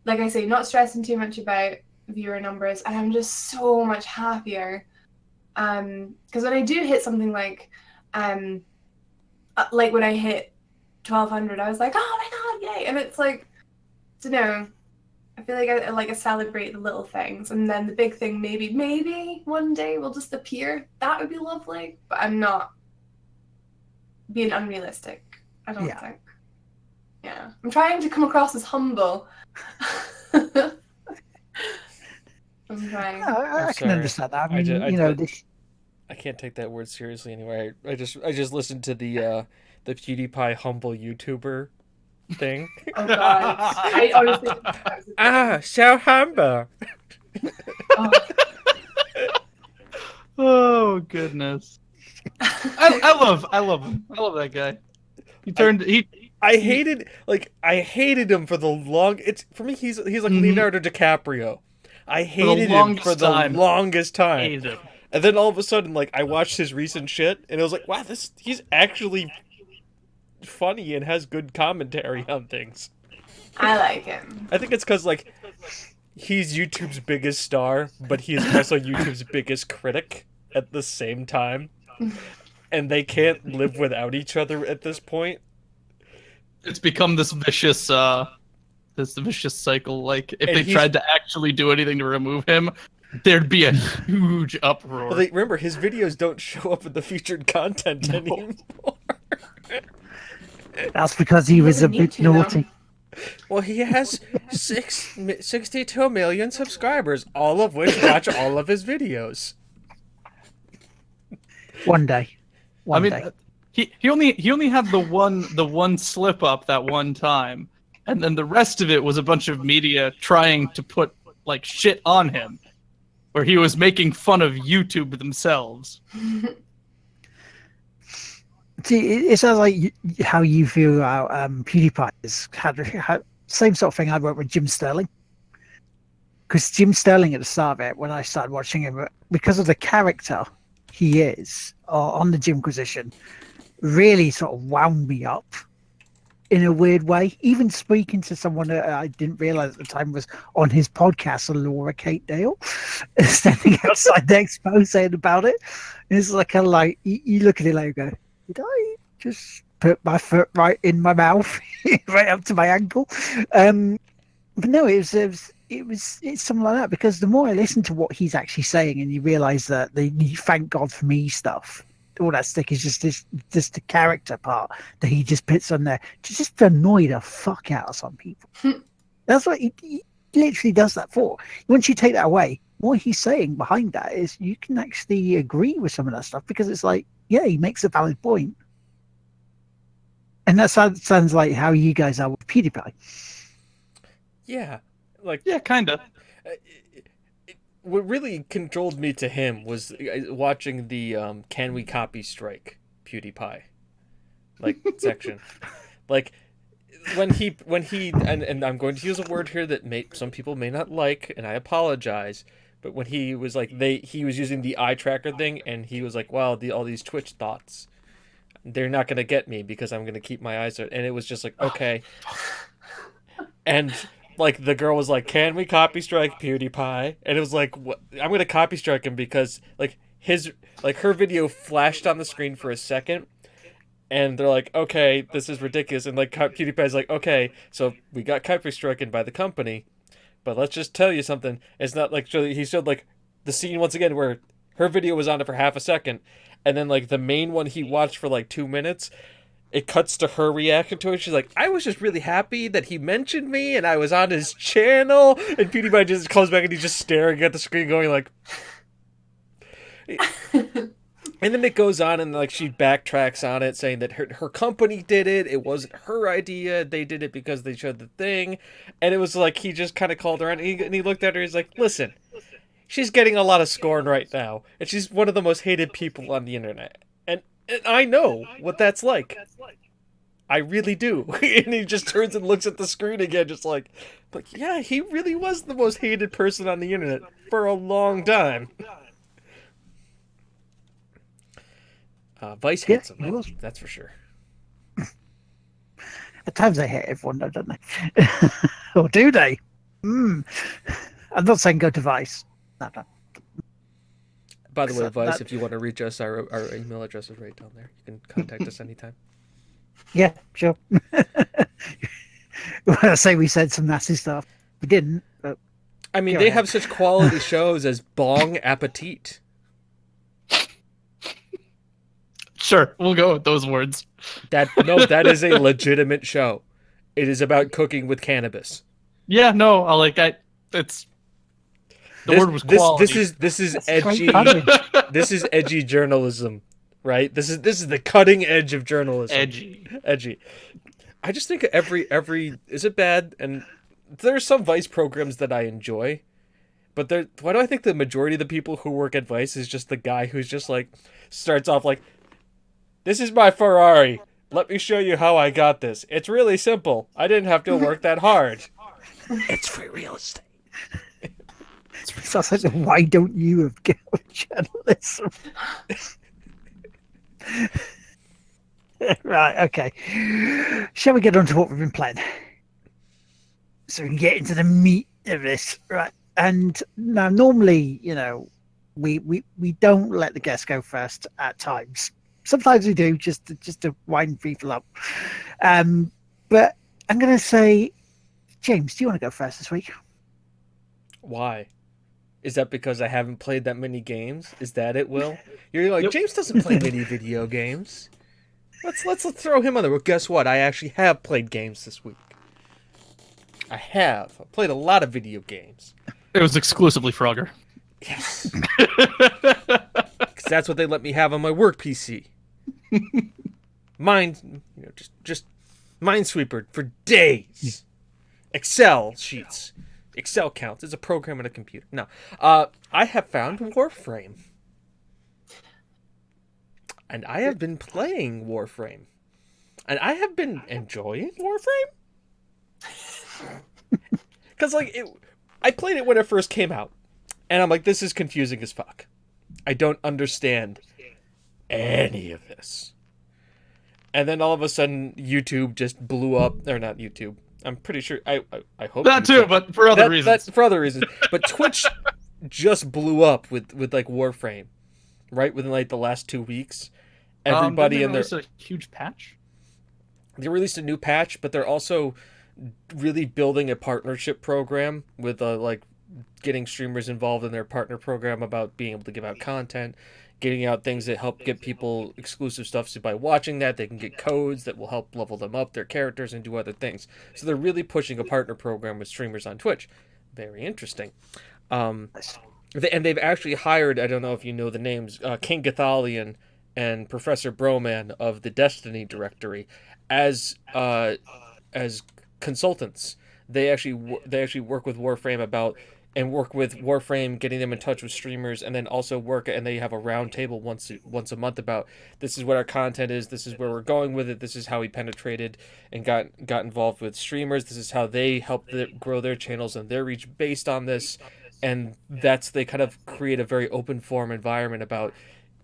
like I say, not stressing too much about viewer numbers, and I'm just so much happier. Because when I do hit something like when I hit 1,200, I was like, oh my god, yay! And it's like, I don't know. I feel like I celebrate the little things, and then the big thing maybe one day will just appear. That would be lovely, but I'm not being unrealistic. I don't think. Yeah, I'm trying to come across as humble. I'm trying. I can understand that. I mean, I can't take that word seriously anyway. I just listened to the PewDiePie humble YouTuber thing. Oh god, I honestly. So humble. Oh goodness. I love him. I love that guy. I hated him for the long. It's for me. He's like Leonardo DiCaprio. I hated him for the longest time. Hated him. And then all of a sudden, like, I watched his recent shit, and it was like, wow, he's actually funny and has good commentary on things. I like him. I think it's because, like, he's YouTube's biggest star, but he is also YouTube's biggest critic at the same time. And they can't live without each other at this point. It's become this vicious cycle. Like, if they tried to actually do anything to remove him, there'd be a huge uproar. Well, remember, his videos don't show up in the featured content anymore. That's because he was a bit naughty. Well, he has 62 million subscribers, all of which watch all of his videos. One day. One day. He only had the one slip up that one time, and then the rest of it was a bunch of media trying to put like shit on him, where he was making fun of YouTube themselves. See, it sounds like how you feel about PewDiePie is had same sort of thing I wrote with Jim Sterling. Because Jim Sterling at the start of it, when I started watching him, because of the character he is on the Jimquisition, really sort of wound me up in a weird way. Even speaking to someone that I didn't realize at the time was on his podcast, Laura Kate Dale, standing outside the expo saying about it. And it's like you look at it like, go, did I just put my foot right in my mouth, right up to my ankle? But no, it's something like that, because the more I listen to what he's actually saying, and you realise that the thank God for me stuff, all that stick is just the character part that he just puts on there to just annoy the fuck out of some people. That's what he literally does that for. Once you take that away, what he's saying behind that is you can actually agree with some of that stuff, because it's like, yeah, he makes a valid point. And that sounds like how you guys are with PewDiePie. Yeah, kind of. What really controlled me to him was watching the "Can we copy strike PewDiePie" section. Like when he and I'm going to use a word here that some people may not like, and I apologize. But when he was like he was using the eye tracker thing, and he was like, "Wow, all these Twitch thoughts, they're not gonna get me because I'm gonna keep my eyes out." And it was just like, okay. And like the girl was like, "Can we copy strike PewDiePie?" And it was like, "What? I'm gonna copy strike him because like her video flashed on the screen for a second." And they're like, okay, this is ridiculous. And like PewDiePie's like, okay, so we got copy stricken by the company. But let's just tell you something. It's not like he showed like the scene once again where her video was on it for half a second, and then like the main one he watched for like 2 minutes, it cuts to her reaction to it. She's like, I was just really happy that he mentioned me and I was on his channel. And PewDiePie just comes back and he's just staring at the screen going like... And then it goes on and like she backtracks on it, saying that her company did it. It wasn't her idea. They did it because they showed the thing. And it was like he just kind of called her out, and he looked at her. He's like, listen, she's getting a lot of scorn right now, and she's one of the most hated people on the internet. And I know what that's like. I really do. And he just turns and looks at the screen again, just like, but yeah, he really was the most hated person on the internet for a long time. Vice hates him, he was. that's for sure. At times they hate everyone, though, don't they? Or do they? I'm not saying go to Vice. No. By the way, So Vice, that- if you want to reach us, our email address is right down there. You can contact us anytime. Yeah, sure. Well, I say we said some nasty stuff. We didn't, but I mean, Go they ahead. have such quality shows as Bong Appetit. Sure, we'll go with those words. That is a legitimate show. It is about cooking with cannabis. Yeah, no, it's the word was quality. This is that's edgy. great coverage. This is edgy journalism, right? This is the cutting edge of journalism. Edgy. I just think every is it bad? And there are some Vice programs that I enjoy, but why do I think the majority of the people who work at Vice is just the guy who's just like starts off like, "This is my Ferrari. Let me show you how I got this. It's really simple. I didn't have to work that hard. It's free real estate." Sounds like why don't you have journalism? Right, okay. Shall we get on to what we've been playing? So we can get into the meat of this, right? And now, normally, we don't let the guests go first at times. Sometimes we do, just to wind people up. But I'm going to say, James, do you want to go first this week? Why? Is that because I haven't played that many games? Is that it, Will? You're like, Yep. James doesn't play many video games. Let's throw him on there. Well, guess what? I actually have played games this week. I have. I played a lot of video games. It was exclusively Frogger. Yes. Because that's what they let me have on my work PC. Just Minesweeper for days. Excel sheets. Excel counts. It's a program in a computer. No. I have found Warframe. And I have been playing Warframe. And I have been enjoying Warframe. Because, I played it when it first came out. And I'm like, this is confusing as fuck. I don't understand any of this. And then all of a sudden, YouTube just blew up. Or not YouTube. I'm pretty sure. I hope That too, but for other reasons. That's for other reasons. But Twitch just blew up with Warframe, right? Within the last 2 weeks, everybody didn't in they their release a huge patch. they released a new patch, but they're also really building a partnership program with getting streamers involved in their partner program about being able to give out content, getting out things that help get people exclusive stuff. So by watching that, they can get codes that will help level them up, their characters, and do other things. So they're really pushing a partner program with streamers on Twitch. Very interesting. And they've actually hired, I don't know if you know the names, King Gathalion and Professor Broman of the Destiny directory as consultants. They actually work with Warframe work with Warframe, getting them in touch with streamers, and then also and they have a round table once a month about this is what our content is, this is where we're going with it, this is how we penetrated and got involved with streamers, this is how they helped grow their channels and their reach based on this, and they kind of create a very open forum environment about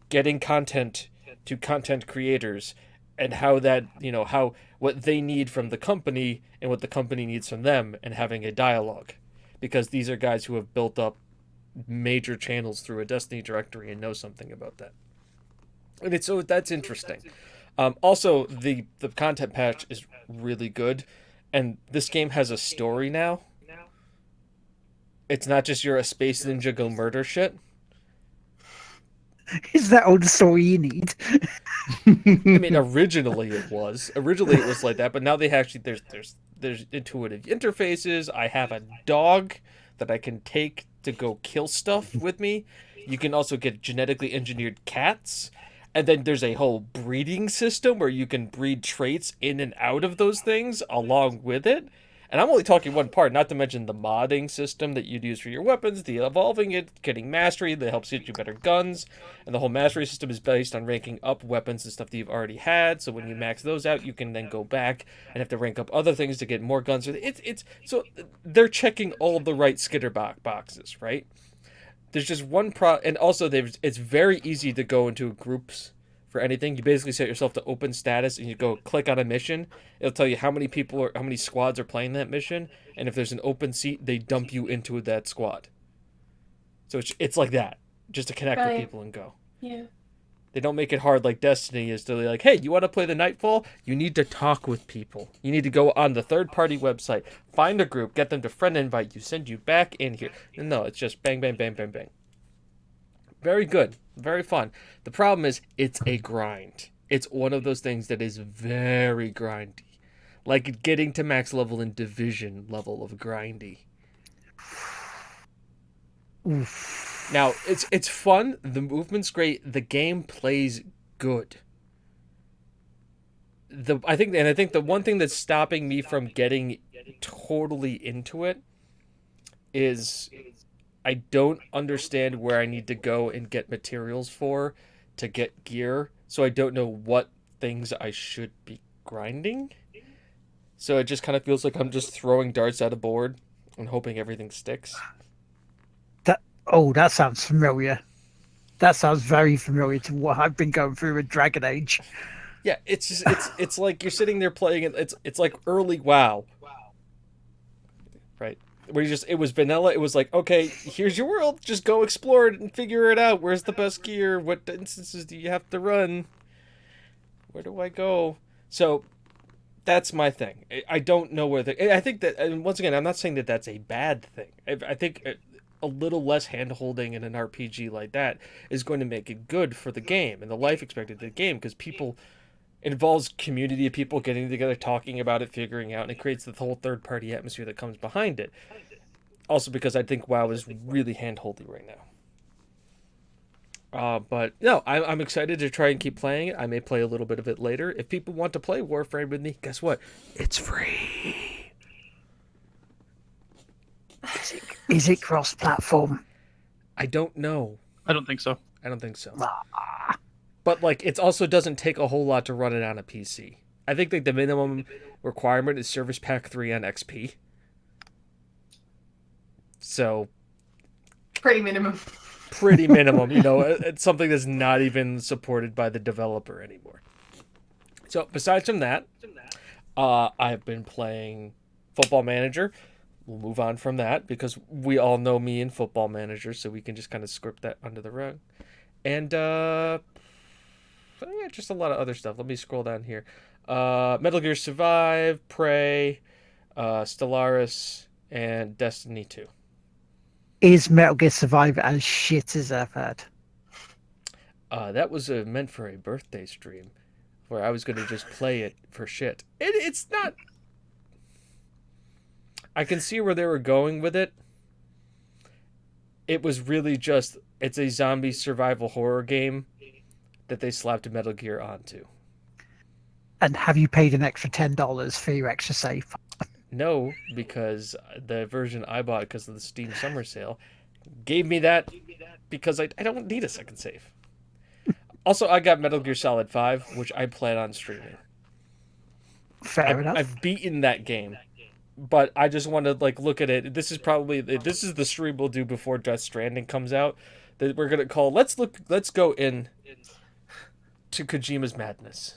getting content to content creators and how that how what they need from the company and what the company needs from them, and having a dialogue. Because these are guys who have built up major channels through a Destiny directory and know something about that. And so that's interesting. Also, the content patch is really good. And this game has a story now. It's not just you're a space ninja, go murder shit. Is that all the story you need? I mean, originally it was like that, but now they actually there's intuitive interfaces. I have a dog that I can take to go kill stuff with me. You can also get genetically engineered cats, and then there's a whole breeding system where you can breed traits in and out of those things along with it. And I'm only talking one part, not to mention the modding system that you'd use for your weapons, the evolving it, getting mastery that helps get you better guns. And the whole mastery system is based on ranking up weapons and stuff that you've already had. So when you max those out, you can then go back and have to rank up other things to get more guns. It's so they're checking all the right skitter boxes, right? There's just one and also it's very easy to go into groups for anything. You basically set yourself to open status and you go click on a mission. It'll tell you how many people or how many squads are playing that mission, and if there's an open seat, they dump you into that squad. So it's like that, just to connect with people and go. Yeah. They don't make it hard like Destiny is to be like, hey, you want to play the Nightfall? You need to talk with people. You need to go on the third-party website, find a group, get them to friend invite you, send you back in here. No, it's just bang, bang, bang, bang, bang. Very good. Very fun. The problem is it's a grind. It's one of those things that is very grindy. Like getting to max level in Division level of grindy. Oof. Now, it's fun. The movement's great. The game plays good. I think the one thing that's stopping me from getting totally into it is I don't understand where I need to go and get materials to get gear, so I don't know what things I should be grinding. So it just kind of feels like I'm just throwing darts at a board and hoping everything sticks. That sounds familiar. That sounds very familiar to what I've been going through with Dragon Age. Yeah, it's like you're sitting there playing it. It's like early WoW, right? Where it was vanilla. It was like, okay, here's your world. Just go explore it and figure it out. Where's the best gear? What instances do you have to run? Where do I go? So that's my thing. I don't know where I think that, and once again, I'm not saying that that's a bad thing. I think a little less hand-holding in an RPG like that is going to make it good for the game and the life expectancy of the game, because it involves community of people getting together, talking about it, figuring out, and it creates the whole third-party atmosphere that comes behind it. Also because I think WoW is really hand-holdy right now. But no, I'm excited to try and keep playing it. I may play a little bit of it later. If people want to play Warframe with me, guess what? It's free. Is it cross-platform? I don't know. I don't think so. I don't think so. Ah. But like, it also doesn't take a whole lot to run it on a PC. I think like the minimum requirement is Service Pack 3 on XP. So Pretty minimum. Pretty minimum, it's something that's not even supported by the developer anymore. So besides from that, I've been playing Football Manager. We'll move on from that because we all know me in Football Manager, so we can just kind of script that under the rug. And just a lot of other stuff. Let me scroll down here. Metal Gear Survive, Prey, Stellaris, and Destiny 2. Is Metal Gear Survive as shit as I've heard? That was meant for a birthday stream where I was going to just play it for shit. It's not... I can see where they were going with it. It was really just... It's a zombie survival horror game that they slapped a Metal Gear onto. And have you paid an extra $10 for your extra save? No, because the version I bought because of the Steam Summer Sale gave me that because I don't need a second save. Also, I got Metal Gear Solid 5, which I plan on streaming. Fair enough. I've beaten that game, but I just want to look at it. This is the stream we'll do before Death Stranding comes out. That we're gonna call let's go in to Kojima's madness.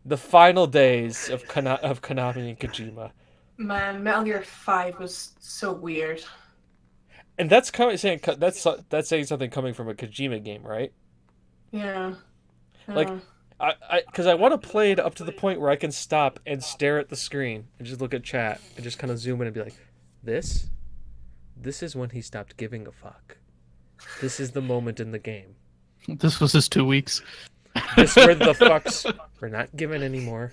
The final days of Konami and Kojima. Man, Metal Gear 5 was so weird. And that's saying something coming from a Kojima game, right? Yeah. Like, because I want to play it up to the point where I can stop and stare at the screen and just look at chat and just kind of zoom in and be like, this is when he stopped giving a fuck. This is the moment in the game. This was his 2 weeks. This where the fucks were not given anymore.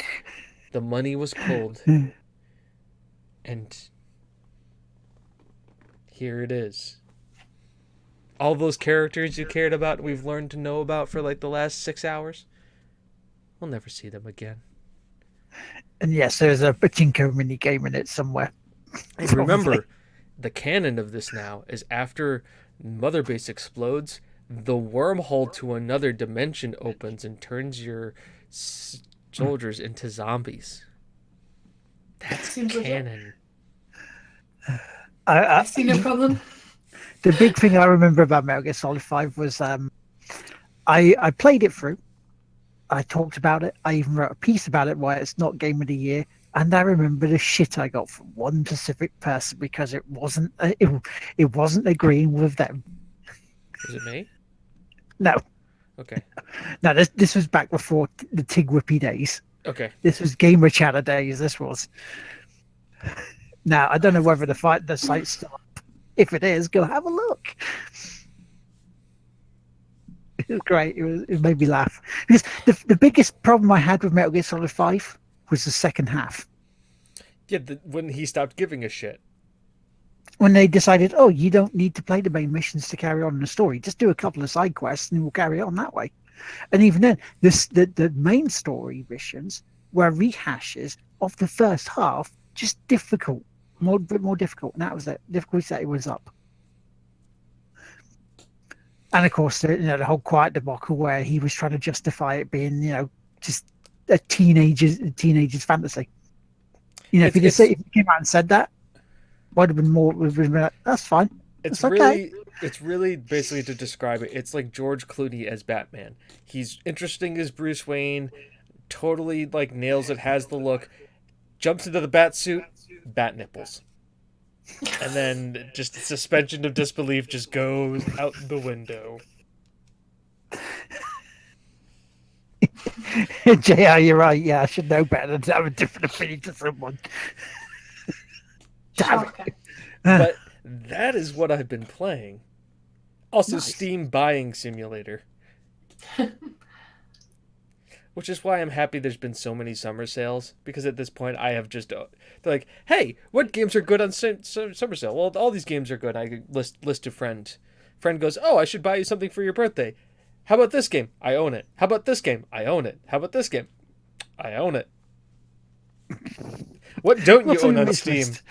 The money was pulled. And here it is. All those characters you cared about, we've learned to know about for the last 6 hours. We'll never see them again. And yes, there's a pachinko mini game in it somewhere. And Probably. remember, the canon of this now is after Mother Base explodes, the wormhole to another dimension opens and turns your soldiers into zombies. That's Seems legit. canon. I see no problem. The big thing I remember about Metal Gear Solid 5 was I played it through. I talked about it. I even wrote a piece about it, why it's not Game of the Year. And I remember the shit I got from one specific person because it wasn't agreeing with them. Was it me? No, Okay. no, this was back before the Tig Whippy days. Okay. This was Gamer Chatter days. This was. Now I don't know whether the site's still up. If it is, go have a look. It was great. It made me laugh because the biggest problem I had with Metal Gear Solid 5 was the second half. Yeah, when he stopped giving a shit. When they decided, oh, you don't need to play the main missions to carry on in the story. Just do a couple of side quests and we'll carry on that way. And even then, the main story missions were rehashes of the first half, just difficult, bit more difficult. And that was it. Difficulty set was up. And of course, the whole Quiet debacle where he was trying to justify it being, just a teenager's fantasy. If he came out and said that, would have been more. Would have been like, that's fine. It's okay. really basically to describe it. It's like George Clooney as Batman. He's interesting as Bruce Wayne, totally like nails it, has the look, jumps into the bat suit, bat nipples, and then just suspension of disbelief just goes out the window. JR, you're right. Yeah, I should know better than to have a different opinion to someone. Damn it. Shocking. But that is what I've been playing. Also, Nice. Steam buying simulator. Which is why I'm happy there's been so many summer sales, because at this point I have just they're like, hey, what games are good on summer sale? Well, all these games are good. I list to friend. Friend goes, oh, I should buy you something for your birthday. How about this game? I own it. How about this game? I own it. How about this game? I own it. What don't you What's on own your on wish Steam? list?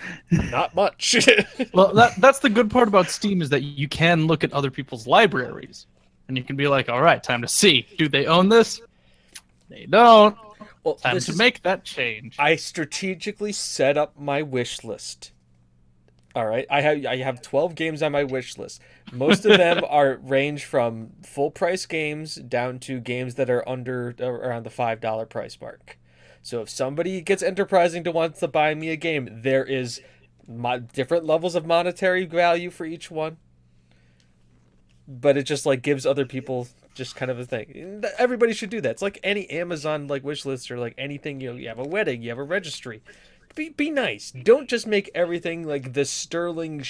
Not much. Well, that's the good part about Steam is that you can look at other people's libraries, and you can be like, all right, time to see. Do they own this? They don't. Well, Time this to is- make that change. I strategically set up my wish list. All right, I have 12 games on my wish list. Most of them range from full price games down to games that are under around the $5 price mark. So if somebody gets enterprising to want to buy me a game, there is different levels of monetary value for each one. But it just like gives other people just kind of a thing. Everybody should do that. It's like any Amazon like wish list or like anything. You have a wedding, you have a registry. Be nice. Don't just make everything like the sterling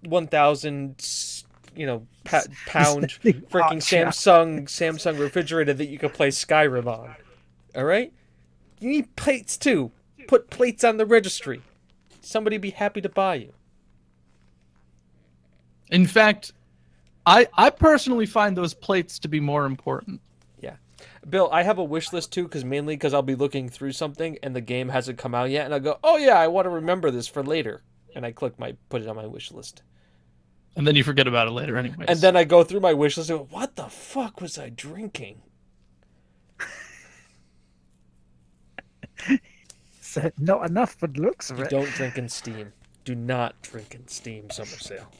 1,000 pound freaking Samsung refrigerator that you could play Skyrim on. All right? You need plates too. Put plates on the registry. Somebody be happy to buy you. In fact, I personally find those plates to be more important. Bill, I have a wish list too, mainly because I'll be looking through something and the game hasn't come out yet, and I'll go, oh yeah, I want to remember this for later, and I put it on my wish list, And then you forget about it later anyways. and then I go through my wish list and go, what the fuck was I drinking? So not enough for the looks of You it. don't drink in Steam. Do not drink in Steam summer sale.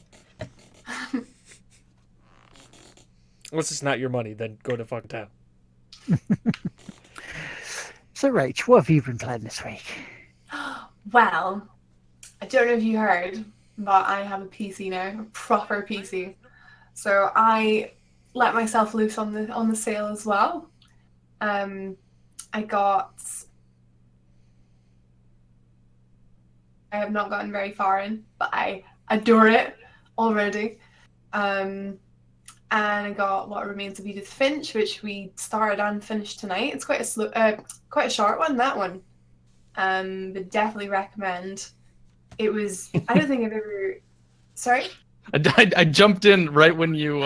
Unless it's not your money, then go to fucking town. So, Rach, what have you been playing this week? Well, I don't know if you heard, but I have a PC now, a proper PC. So I let myself loose on the sale as well. I have not gotten very far in, but I adore it already. And I got What Remains of Edith Finch, which we started and finished tonight. It's quite a short one, that one. But definitely recommend. It was. I don't think I've ever. Sorry. I jumped in right when you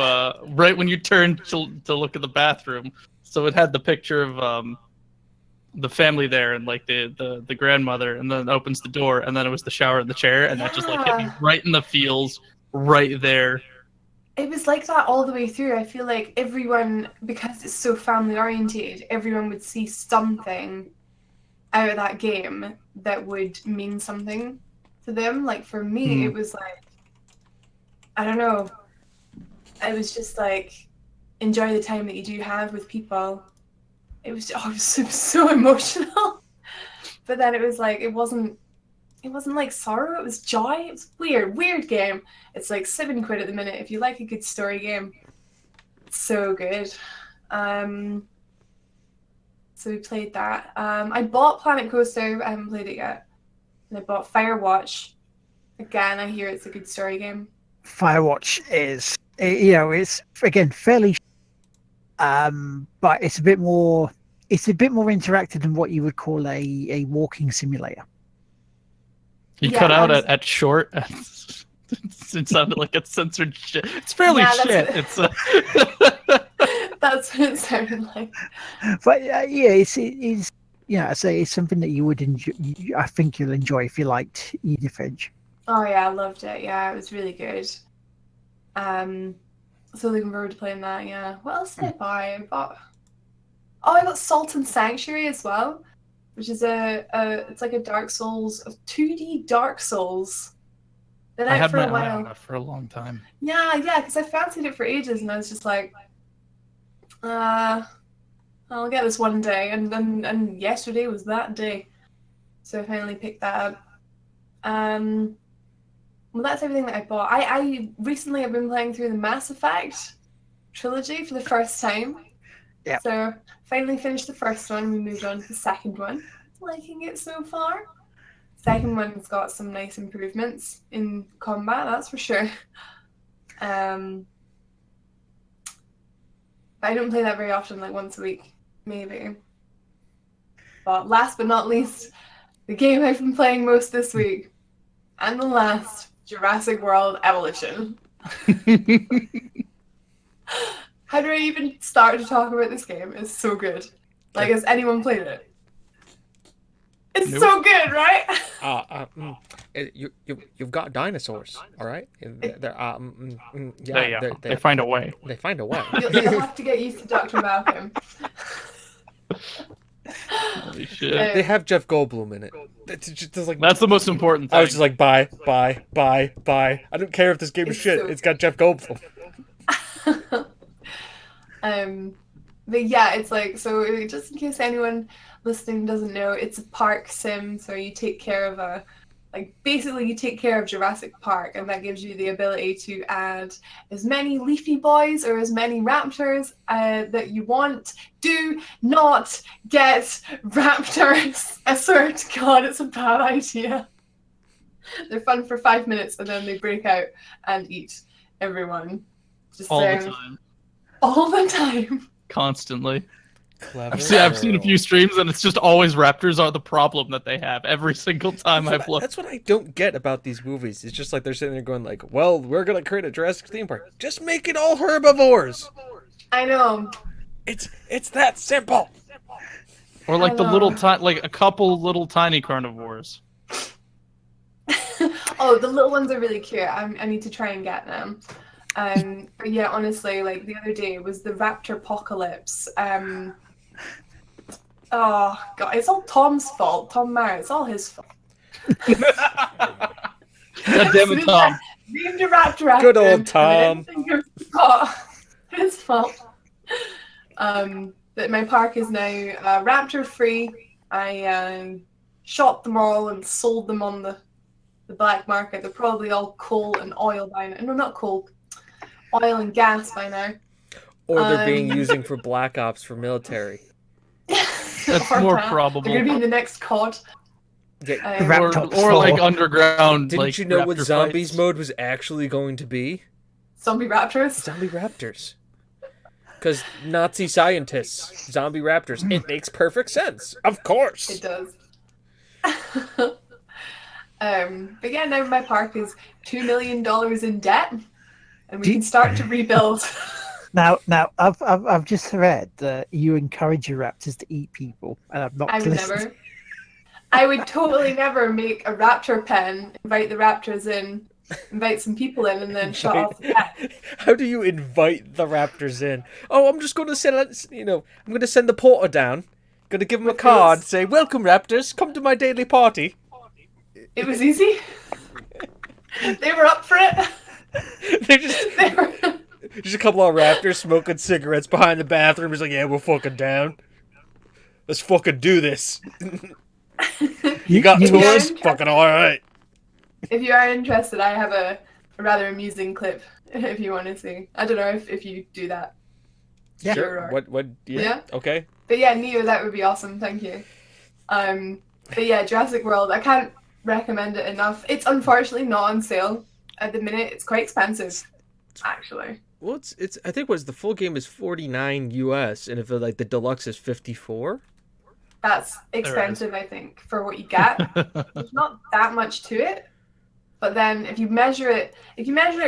turned to look at the bathroom, so it had the picture of the family there and like the grandmother, and then opens the door, and then it was the shower and the chair, and that just like hit me right in the feels, right there. It was like that all the way through. I feel like everyone, because it's so family oriented, everyone would see something out of that game that would mean something to them. Like for me, it was like, I don't know. It was just like, enjoy the time that you do have with people. It was so emotional. But then it was like, it wasn't like sorrow, it was joy. It was weird game. It's like £7 at the minute. If you like a good story game, it's so good. So we played that. I bought Planet Coaster, but I haven't played it yet. And I bought Firewatch. Again, I hear it's a good story game. Firewatch is, it's again fairly, but it's a bit more interactive than what you would call a walking simulator. You cut out at short. It sounded like it's censored shit. It's fairly shit. It's that's what it sounded like. But it's I say it's something that you would enjoy. I think you'll enjoy if you liked Edith Finch. Oh yeah, I loved it. Yeah, it was really good. So looking forward to playing that. Yeah. What else did I buy? I got Salt and Sanctuary as well, which is it's like a Dark Souls, a 2D Dark Souls. Been out for a while. I had my for a long time. Yeah, because I fancied it for ages, and I was just like, I'll get this one day, and yesterday was that day, so I finally picked that up. Well, that's everything that I bought. I recently have been playing through the Mass Effect trilogy for the first time. Yeah. So finally finished the first one. We moved on to the second one. Liking it so far. Second one's got some nice improvements in combat, that's for sure. But I don't play that very often, like once a week, maybe. But last but not least, the game I've been playing most this week, and the last, Jurassic World Evolution. How do I even start to talk about this game? It's so good. Like, has anyone played it? It's so good, right? You've got dinosaurs, all right? They find a way. They find a way. You'll have to get used to Dr. Malcolm. Holy shit. They have Jeff Goldblum in it. That's the most important thing. I was just like, bye. I don't care if this game is shit. It's got Jeff Goldblum. But yeah, it's like, so just in case anyone listening doesn't know, it's a park sim, so you take care of basically you take care of Jurassic Park, and that gives you the ability to add as many leafy boys or as many raptors that you want. Do not get raptors. I swear to God, it's a bad idea. They're fun for 5 minutes and then they break out and eat everyone. Just all the time. All the time. Constantly. Clever. I've seen a few streams, and it's just always raptors are the problem that they have every single time I've looked. That's what I don't get about these movies. It's just like they're sitting there going like, well, we're going to create a Jurassic theme park. Just make it all herbivores. I know. It's that simple. Or like like a couple little tiny carnivores. Oh, the little ones are really cute. I need to try and get them. But yeah, honestly, like the other day was the Raptor Apocalypse. Oh God, it's all Tom's fault. Tom Merritt, it's all his fault. God damn it, Tom. Named a raptor. Good old Tom. His fault. That my park is now raptor free. I shot them all and sold them on the black market. They're probably all coal and oil by now. No, not coal. Oil and gas by now. Or they're being used for black ops for military. That's more probable. They're gonna be in the next COD. Or like underground. Didn't you know what zombies fights? Mode was actually going to be? Zombie raptors? Zombie raptors. Because Nazi scientists, zombie raptors. It makes perfect sense. Of course. It does. But yeah, now my park is $2 million in debt. And we can start to rebuild. I've just read that you encourage your raptors to eat people, and I'm not. I would listening. never. I would totally never make a raptor pen, invite the raptors in, invite some people in, and then shut off the pen. How do you invite the raptors in? Oh, I'm just going to send, I'm going to send the porter down. Going to give him a With card, this? say, "Welcome, raptors. Come to my daily party." It was easy. They were up for it. They're just They were... a couple of raptors smoking cigarettes behind the bathroom. He's like, "Yeah, we're fucking down. Let's fucking do this." You got you- tours? Yeah. Fucking all right. If you are interested, I have a rather amusing clip if you want to see. I don't know if you do that. Yeah. Sure. What? Yeah. Yeah. Okay. But yeah, Neo, that would be awesome. Thank you. But yeah, Jurassic World, I can't recommend it enough. It's unfortunately not on sale at the minute. It's quite expensive, actually. Well, it's. I think the full game is $49 US, and if like the deluxe is $54. That's expensive, I think, for what you get. There's not that much to it. But then if you measure it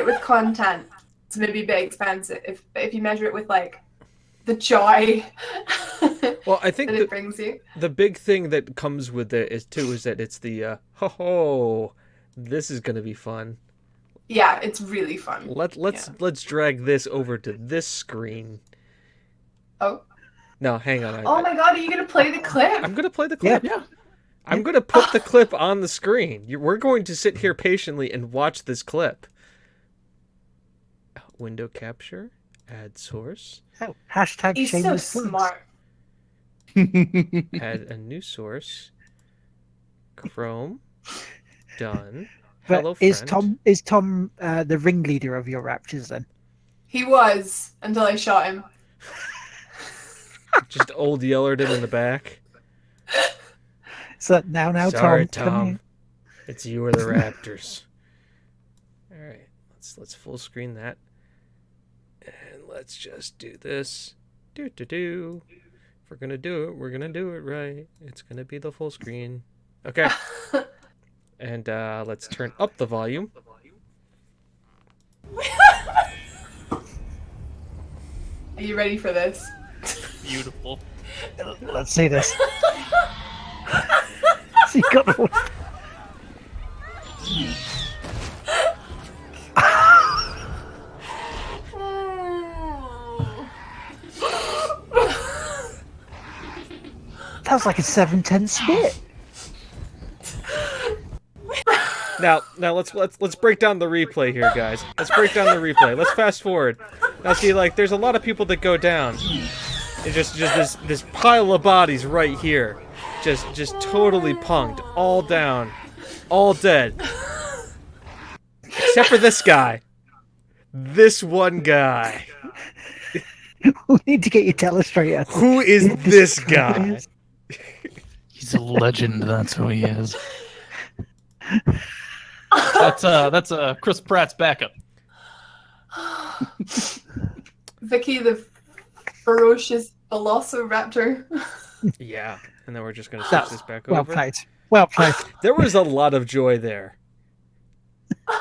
with content, it's maybe a bit expensive. If you measure it with like the joy Well, I think that it brings you. the big thing that comes with it is that it's the this is gonna be fun. Yeah, it's really fun. Let's drag this over to this screen. Oh. No, hang on. Oh my god, are you gonna play the clip? I'm gonna play the clip. Yeah. I'm gonna put the clip on the screen. We're going to sit here patiently and watch this clip. Window capture, add source, Oh, hashtag He's so shameless plugs. smart. add a new source. Chrome, done. But Hello, is friend. Tom the ringleader of your raptors then? He was until I shot him. Just old Yellerton in the back. So now Sorry, Tom, come Tom. here. It's you or the Raptors. All right, let's full screen that, and let's just do this. Do. If we're gonna do it, we're gonna do it right. It's gonna be the full screen. Okay. And let's turn up the volume. Are you ready for this? Beautiful. Let's see this. See, got the That was like a 7-10 spit. Now let's break down the replay here, guys. Let's break down the replay. Let's fast forward. Now see, like, there's a lot of people that go down. It's just this pile of bodies right here, just totally punked, all down, all dead, except for this guy. This one guy. We need to get your telestrator. Who is this guy? He's a legend. That's who he is. That's Chris Pratt's backup. Vicky the ferocious velociraptor. Yeah, and then we're just gonna switch That's this back well over. played. Well played. There was a lot of joy there.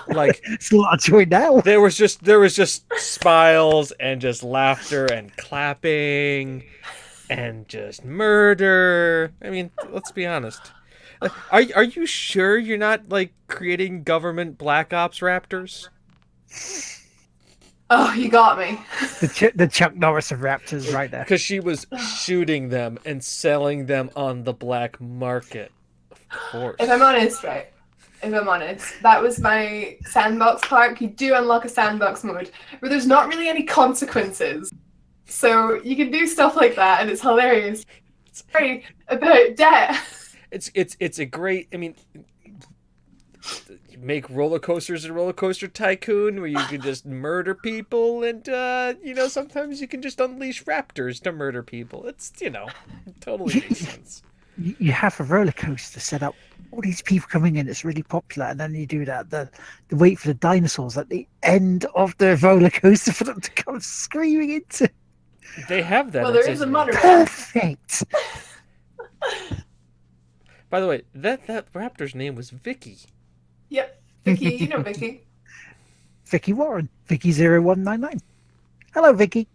Like, It's a lot of joy now. there was just smiles and just laughter and clapping and just murder. I mean, let's be honest. Are you sure you're not like creating government black ops raptors? Oh, you got me. The Chuck Norris of raptors right there. Because she was shooting them and selling them on the black market. Of course. If I'm honest, that was my sandbox park. You do unlock a sandbox mode where there's not really any consequences. So you can do stuff like that and it's hilarious. It's very about debt. It's a great. I mean, you make roller coasters in Roller Coaster Tycoon where you can just murder people, and sometimes you can just unleash raptors to murder people. It's totally makes sense. You have a roller coaster set up. All these people coming in, it's really popular, and then you do that. The wait for the dinosaurs at the end of the roller coaster for them to come screaming into. They have that. Well, at there is a Disney. monorail. Perfect. By the way, that raptor's name was Vicky. Yep. Vicky, you know Vicky. Vicky Warren. Vicky 0199. Hello, Vicky.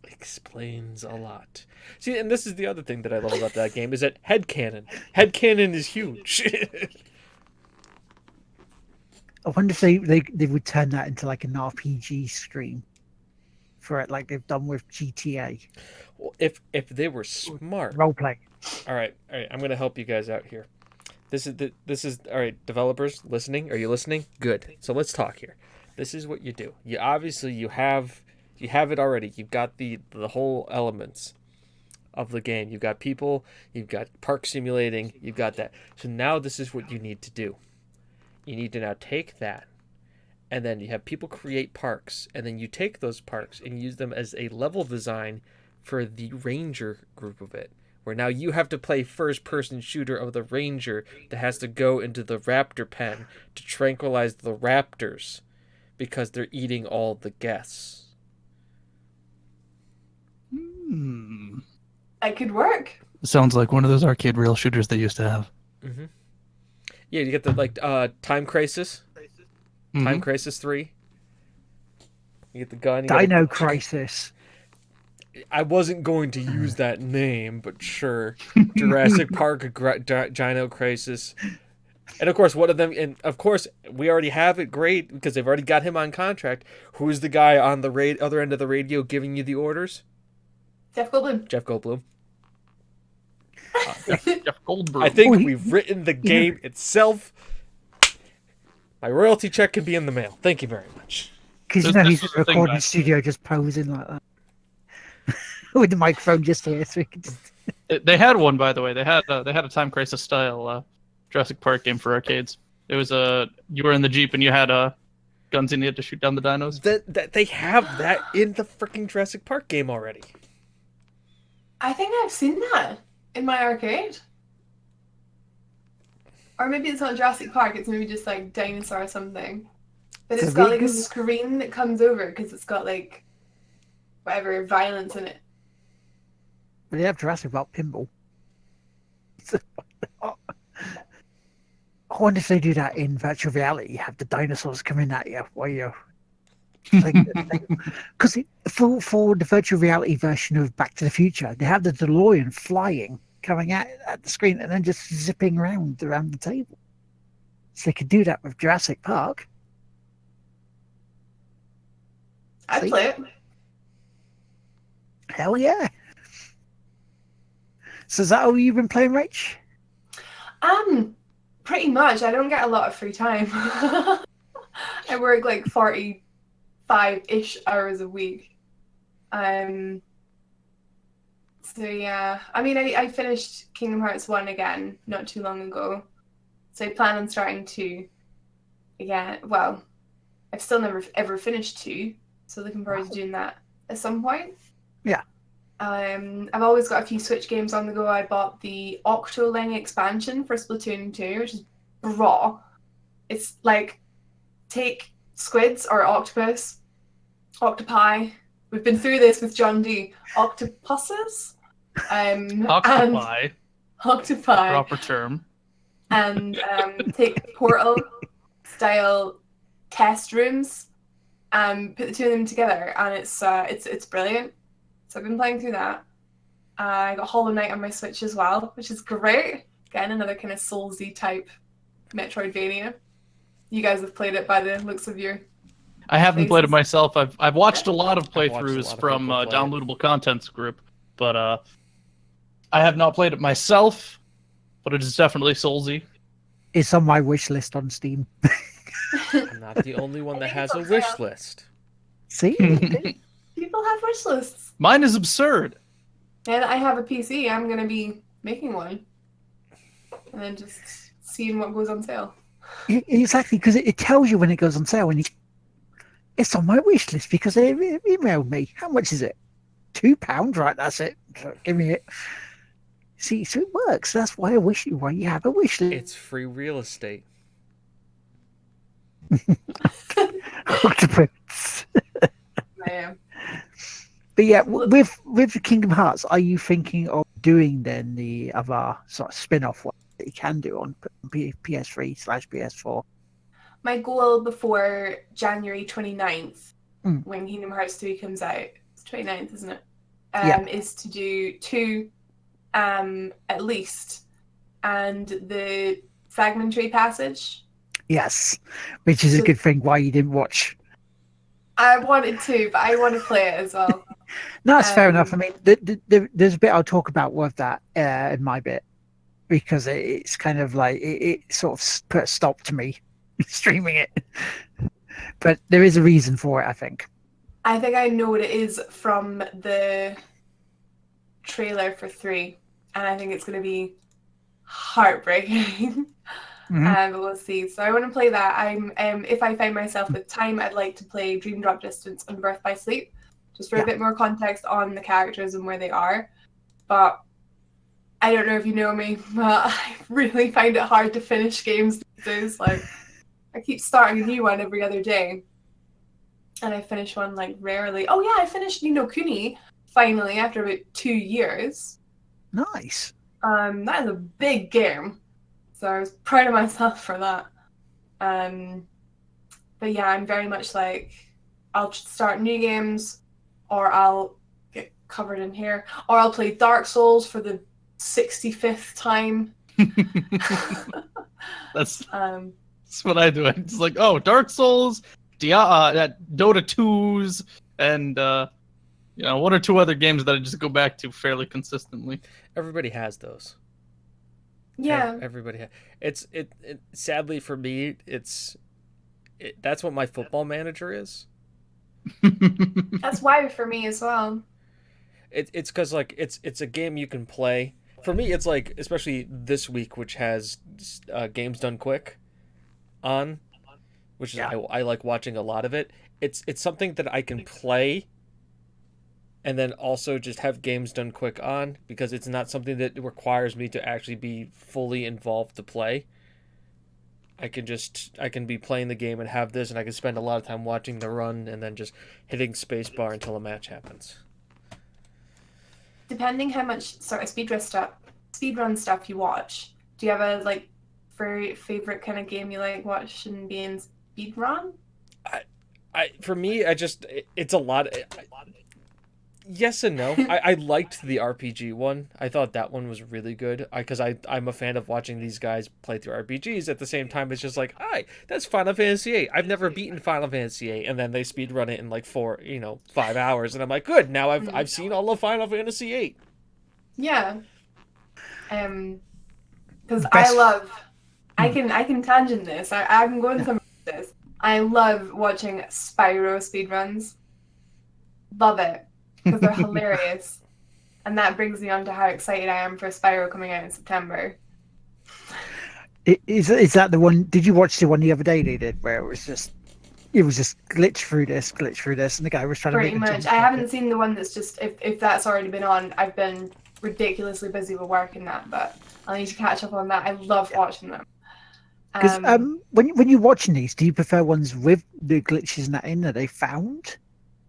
Explains a lot. See, and this is the other thing that I love about that game is that headcanon. Headcanon is huge. I wonder if they would turn that into like an RPG stream for it, like they've done with GTA Well, if they were smart. role play. All right. I'm gonna help you guys out here. This is all right. Developers listening? Are you listening? Good. So let's talk here. This is what you do. You obviously you have it already. You've got the whole elements of the game. You've got people. You've got park simulating. You've got that. So now this is what you need to do. You need to now take that, and then you have people create parks, and then you take those parks and use them as a level design for the ranger group of it, where now you have to play first-person shooter of the ranger that has to go into the raptor pen to tranquilize the raptors because they're eating all the guests. That could work. Sounds like one of those arcade rail shooters they used to have. Mm-hmm. Yeah, you get the Time Crisis, Time Crisis 3. You get the gun. Dino Crisis. I wasn't going to use that name, but sure. Jurassic Park, Dino Crisis. And of course, one of them, and of course, we already have it great because they've already got him on contract. Who's the guy on the other end of the radio giving you the orders? Jeff Goldblum. Jeff Goldblum. Jeff Goldberg. I think we've written the game itself. My royalty check can be in the mail. Thank you very much. Because This he's was in a the thing recording back- studio just posing like that. With the microphone just here, so we can just... They had one, by the way. They had a Time Crisis style Jurassic Park game for arcades. It was you were in the Jeep and you had guns and you had to shoot down the dinos. That they have that in the freaking Jurassic Park game already. I think I've seen that in my arcade. Or maybe it's not Jurassic Park, it's maybe just like Dinosaur or something. But It's it's a got really like a good- screen that comes over because it's got like whatever violence in it. But they have Jurassic Park pinball. I wonder if they do that in virtual reality. You have the dinosaurs coming at you while you're... Because for the virtual reality version of Back to the Future, they have the DeLorean flying, coming at the screen and then just zipping around the table. So they could do that with Jurassic Park. I'd See? play it. Hell yeah. So is that all you've been playing, Rach? Pretty much. I don't get a lot of free time. I work like 45-ish hours a week. So yeah, I mean, I finished Kingdom Hearts 1 again not too long ago. So I plan on starting 2 again. Well, I've still never ever finished 2, so looking forward to doing that at some point. Yeah. I've always got a few Switch games on the go. I bought the Octoling expansion for Splatoon 2, which is raw. It's like, take squids or octopus, octopi. We've been through this with John D. Octopuses? Octopi, Octopi. proper term. And take Portal style test rooms and put the two of them together, and it's brilliant. So I've been playing through that. I got Hollow Knight on my Switch as well, which is great. Again, another kind of Soulsy type Metroidvania. You guys have played it by the looks of your... I haven't played it Faces. myself. I've watched a lot of I've watched a lot playthroughs of from people play it. Downloadable Contents group, but I have not played it myself. But it is definitely Soulsy. It's on my wish list on Steam. I'm not the only one that has a wish list. See? People have wish lists. Mine is absurd. Now that I have a PC, I'm going to be making one. And then just seeing what goes on sale. Exactly, because it tells you when it goes on sale. And it's on my wish list because they emailed me. How much is it? £2, right? That's it. So give me it. See, so it works. That's why you have a wish list. It's free real estate. Octopus. I am. But yeah, with the Kingdom Hearts, are you thinking of doing then the other sort of spin-off one that you can do on PS3/PS4? My goal before January 29th when Kingdom Hearts 3 comes out, it's 29th, isn't it? Yeah. Is to do 2 at least, and the fragmentary passage. Yes, which is a So- good thing why you didn't watch. I wanted to, but I want to play it as well. No, that's fair enough. I Um, mean, there's a bit I'll talk about with that in my bit, because it's kind of like it sort of put a stop to me streaming it. But there is a reason for it, I think. I think I know what it is from the trailer for 3, and I think it's going to be heartbreaking. Mhm. But we'll see. So I want to play that. I'm if I find myself with time, I'd like to play Dream Drop Distance and Birth by Sleep, just for Yeah. a bit more context on the characters and where they are. But I don't know if you know me, but I really find it hard to finish games these days. Like, I keep starting a new one every other day, and I finish one like rarely. Oh yeah, I finished Ni no Kuni finally after about 2 years. Nice. That is a big game, so I was proud of myself for that. But yeah, I'm very much like, I'll start new games, or I'll get covered in hair, or I'll play Dark Souls for the 65th time. That's Um, what I do. It's like, oh, Dark Souls, Dota 2s, and one or two other games that I just go back to fairly consistently. Everybody has those. yeah, Everybody has. It sadly for me, that's what my football manager is. that's why for me as well. It's because like it's a game you can play. For me, it's like, especially this week, which has games done quick on, which is I like watching a lot of it. It's something that I can play, and then also just have games done quick on, because it's not something that requires me to actually be fully involved to play. I can be playing the game and have this, and I can spend a lot of time watching the run and then just hitting spacebar until a match happens. Depending how much sort of speedrun stuff you watch, do you have a like very favorite kind of game you like watching being speedrun? For me, it's a lot. Yes and no. I liked the RPG one. I thought that one was really good, because I'm a fan of watching these guys play through RPGs. At the same time, it's just like, hi, that's Final Fantasy VIII. I've never beaten Final Fantasy VIII, and then they speed run it in like 5 hours, and I'm like, good. Now I've seen all of Final Fantasy VIII. Yeah. Because Best- I can tangent this. I'm going somewhere with this. I love watching Spyro speedruns. Love it. Because they're hilarious. And that brings me on to how excited I am for Spyro coming out in September. Is that the one? Did you watch the one the other day they did where it was just glitch through this, and the guy was trying Pretty to make much. I haven't seen the one that's just, if that's already been on, I've been ridiculously busy with work and that, but I'll need to catch up on that. I love watching them. Because when you're watching these, do you prefer ones with the glitches and that in that they found?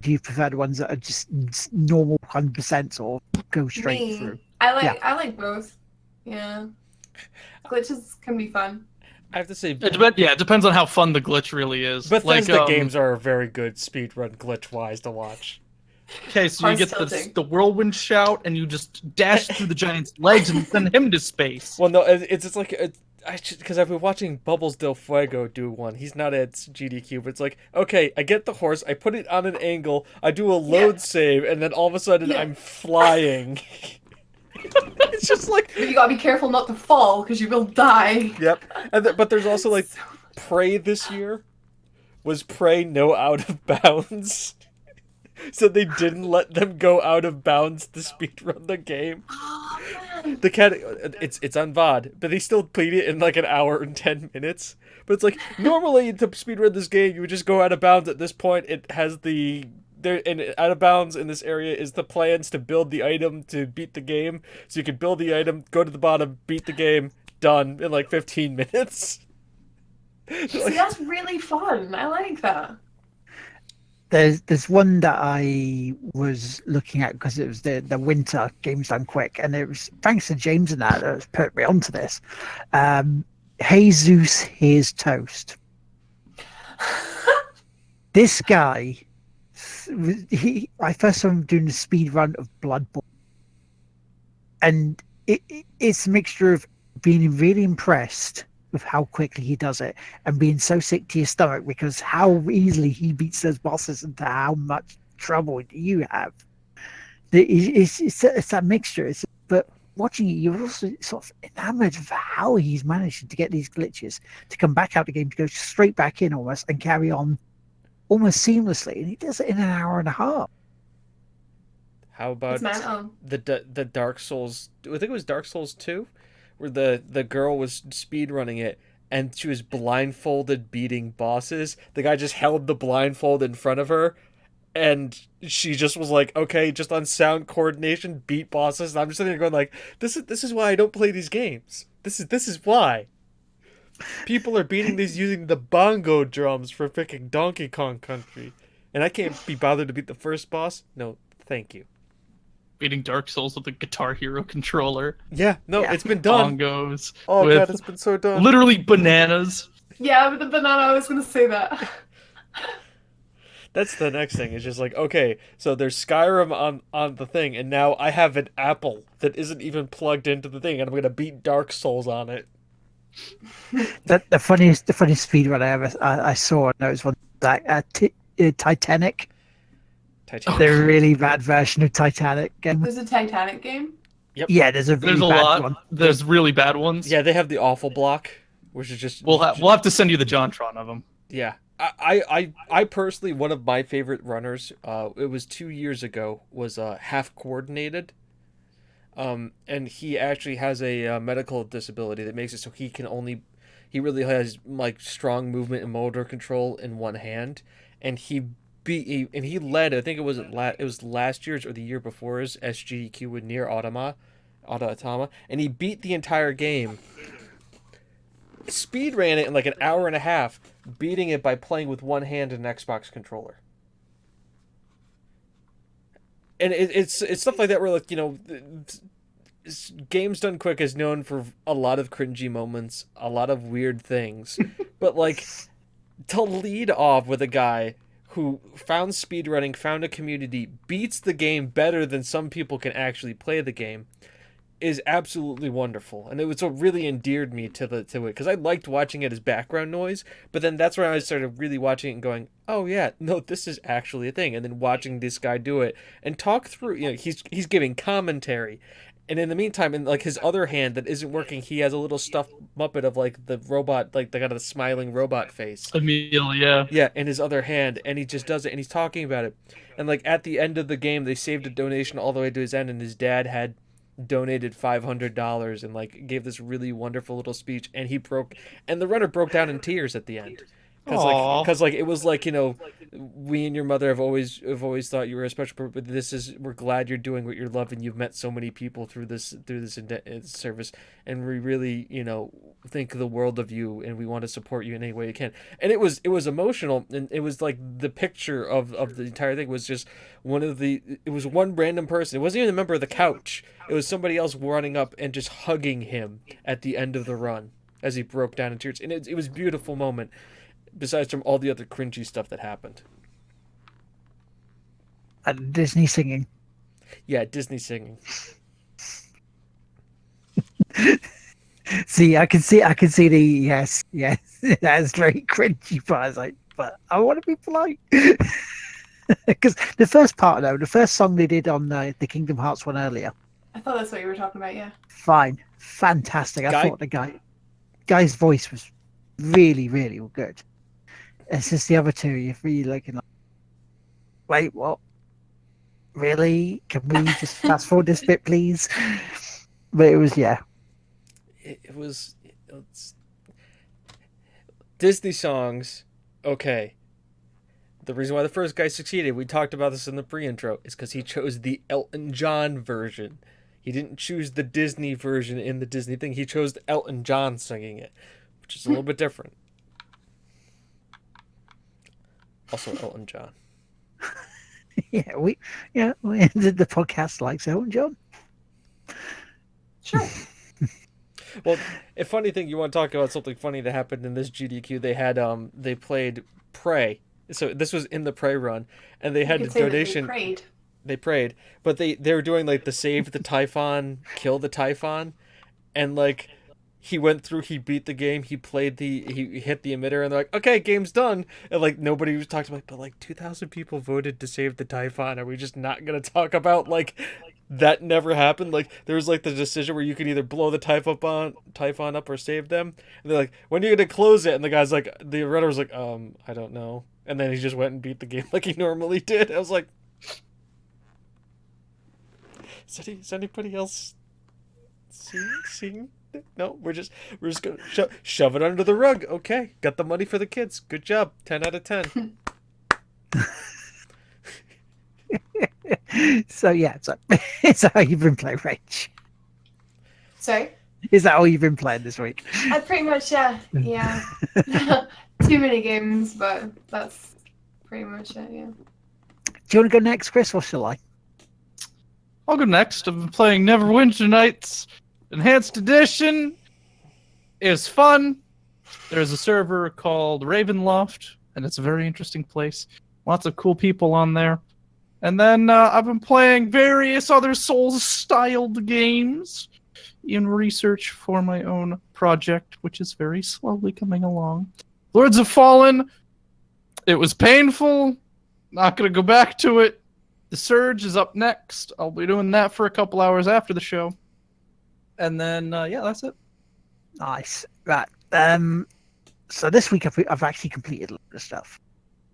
Do you prefer the ones that are just normal 100% or go straight Me, through? I like both. Yeah. Glitches can be fun. I have to say, It depends on how fun the glitch really is. Bethesda games are very good speedrun glitch-wise to watch. Okay, so you Horse get tilting. the whirlwind shout, and you just dash through the giant's legs and send him to space. Well, no, it's just like because I've been watching Bubbles Del Fuego do one. He's not at GDQ, but it's like, okay, I get the horse, I put it on an angle, I do a load save, and then all of a sudden Yeah. I'm flying. It's just like, But you gotta be careful not to fall because you will die. yep. But there's also like Prey this year. Was Prey no out of bounds? So they didn't let them go out of bounds to speedrun the game. Oh, man. The cat, it's on VOD, but they still played it in like an hour and 10 minutes. But it's like, normally to speedrun this game, you would just go out of bounds. At this point, it has out of bounds in this area is the plans to build the item to beat the game. So you can build the item, go to the bottom, beat the game, done in like 15 minutes. See, that's really fun. I like that. There's one that I was looking at because it was the winter games done quick, and it was thanks to James and that has put me onto this. Jesus Here's Toast. This guy I first saw him doing the speed run of Bloodborne, and it's a mixture of being really impressed with how quickly he does it and being so sick to your stomach because how easily he beats those bosses and to how much trouble you have. It's that mixture. But watching it, you're also sort of enamored of how he's managed to get these glitches to come back out the game, to go straight back in almost and carry on almost seamlessly. And he does it in an hour and a half. How about It's mental. the Dark Souls? I think it was Dark Souls 2, where the girl was speed running it and she was blindfolded beating bosses. The guy just held the blindfold in front of her, and she just was like, okay, just on sound coordination, beat bosses. And I'm just sitting there going like, this is why I don't play these games. This is why. People are beating these using the bongo drums for freaking Donkey Kong Country, and I can't be bothered to beat the first boss. No, thank you. Beating Dark Souls with a Guitar Hero controller, Yeah, no, Yeah. it's been done. bongos, Oh with god, it's been so done. literally bananas. Yeah, with the banana, I was going to say that. That's the next thing. It's just like, okay, so there's Skyrim on the thing, and now I have an Apple that isn't even plugged into the thing, and I'm gonna beat Dark Souls on it. The funniest speed run I saw, and that was one that Titanic, Titanic. the really bad version of Titanic game. There's a Titanic game. Yeah, there's a really There's a bad lot. one. There's really bad ones. Yeah, they have the awful block, which is just We'll have to send you the JonTron of them. yeah. I personally, one of my favorite runners, it was 2 years ago, was Half Coordinated. And he actually has a medical disability that makes it so he really has like strong movement and motor control in one hand, and he led. I think it was last year's or the year before's SGDQ with Nier Automata, and he beat the entire game. Speed ran it in like an hour and a half, beating it by playing with one hand and an Xbox controller. And it's stuff like that where, like, you know, Games Done Quick is known for a lot of cringy moments, a lot of weird things, but like to lead off with a guy who found speedrunning, found a community, beats the game better than some people can actually play the game, is absolutely wonderful. And it was what really endeared me to it, because I liked watching it as background noise, but then that's when I started really watching it and going, oh yeah, no, this is actually a thing. And then watching this guy do it and talk through, you know, he's giving commentary. And in the meantime, in like his other hand that isn't working, he has a little stuffed Muppet of like the robot, like they got a smiling robot face. Emil, yeah. Yeah, in his other hand, and he just does it, and he's talking about it. And like at the end of the game, they saved a donation all the way to his end, and his dad had donated $500 and like gave this really wonderful little speech, and the runner broke down in tears at the end. Because like it was like, you know, we and your mother have always thought you were a special person, but we're glad you're doing what you love, and you've met so many people through this service, and we really, you know, think the world of you, and we want to support you in any way we can. And it was emotional, and it was like the picture of the entire thing was just it was one random person. It wasn't even a member of the couch. It was somebody else running up and just hugging him at the end of the run as he broke down in tears, and it was a beautiful moment. Besides from all the other cringy stuff that happened. And Disney singing. Yeah, Disney singing. See, I can see the yes, that's very cringy, but I was like, but I want to be polite. Because the first part, though, the first song they did on the Kingdom Hearts one earlier, I thought that's what you were talking about, yeah. fine, fantastic. I thought the guy's voice was really, really good. It's just the other two, you're really looking like, wait, what? Really? Can we just fast forward this bit, please? But it was, yeah. It's Disney songs, okay. The reason why the first guy succeeded, we talked about this in the pre-intro, is because he chose the Elton John version. He didn't choose the Disney version in the Disney thing. He chose Elton John singing it, which is a little bit different. Also Elton John. We ended the podcast like Elton John. Sure. Well, a funny thing, you want to talk about something funny that happened in this GDQ? They had they played Prey So this was in the Prey run, and they You had could a say that donation. they prayed. They prayed, but they were doing like the save the Typhon, kill the Typhon, and like he went through, he beat the game, he hit the emitter, and they're like, okay, game's done, and like nobody was talking about, but like 2,000 people voted to save the Typhon. Are we just not gonna talk about like that never happened? Like there was like the decision where you could either blow the Typhon up or save them, and they're like, when are you gonna close it? And the guy's like, the runner was like, I don't know, and then he just went and beat the game like he normally did. I was like. Is anybody else seeing? No, we're just gonna shove it under the rug. Okay, got the money for the kids. Good job. 10 out of 10. So yeah, so is that how you've been playing, Rach? Sorry? Is that all you've been playing this week? Pretty much, yeah. Yeah. Too many games, but that's pretty much it, yeah. Do you want to go next, Chris, or shall I? I'll go next. I've been playing Neverwinter Nights Enhanced Edition. It's fun. There's a server called Ravenloft, and it's a very interesting place. Lots of cool people on there. And then I've been playing various other Souls-styled games in research for my own project, which is very slowly coming along. Lords of Fallen. It was painful. Not going to go back to it. The Surge is up next. I'll be doing that for a couple hours after the show. And then, yeah, that's it. Nice. Right. So this week I've actually completed a lot of stuff,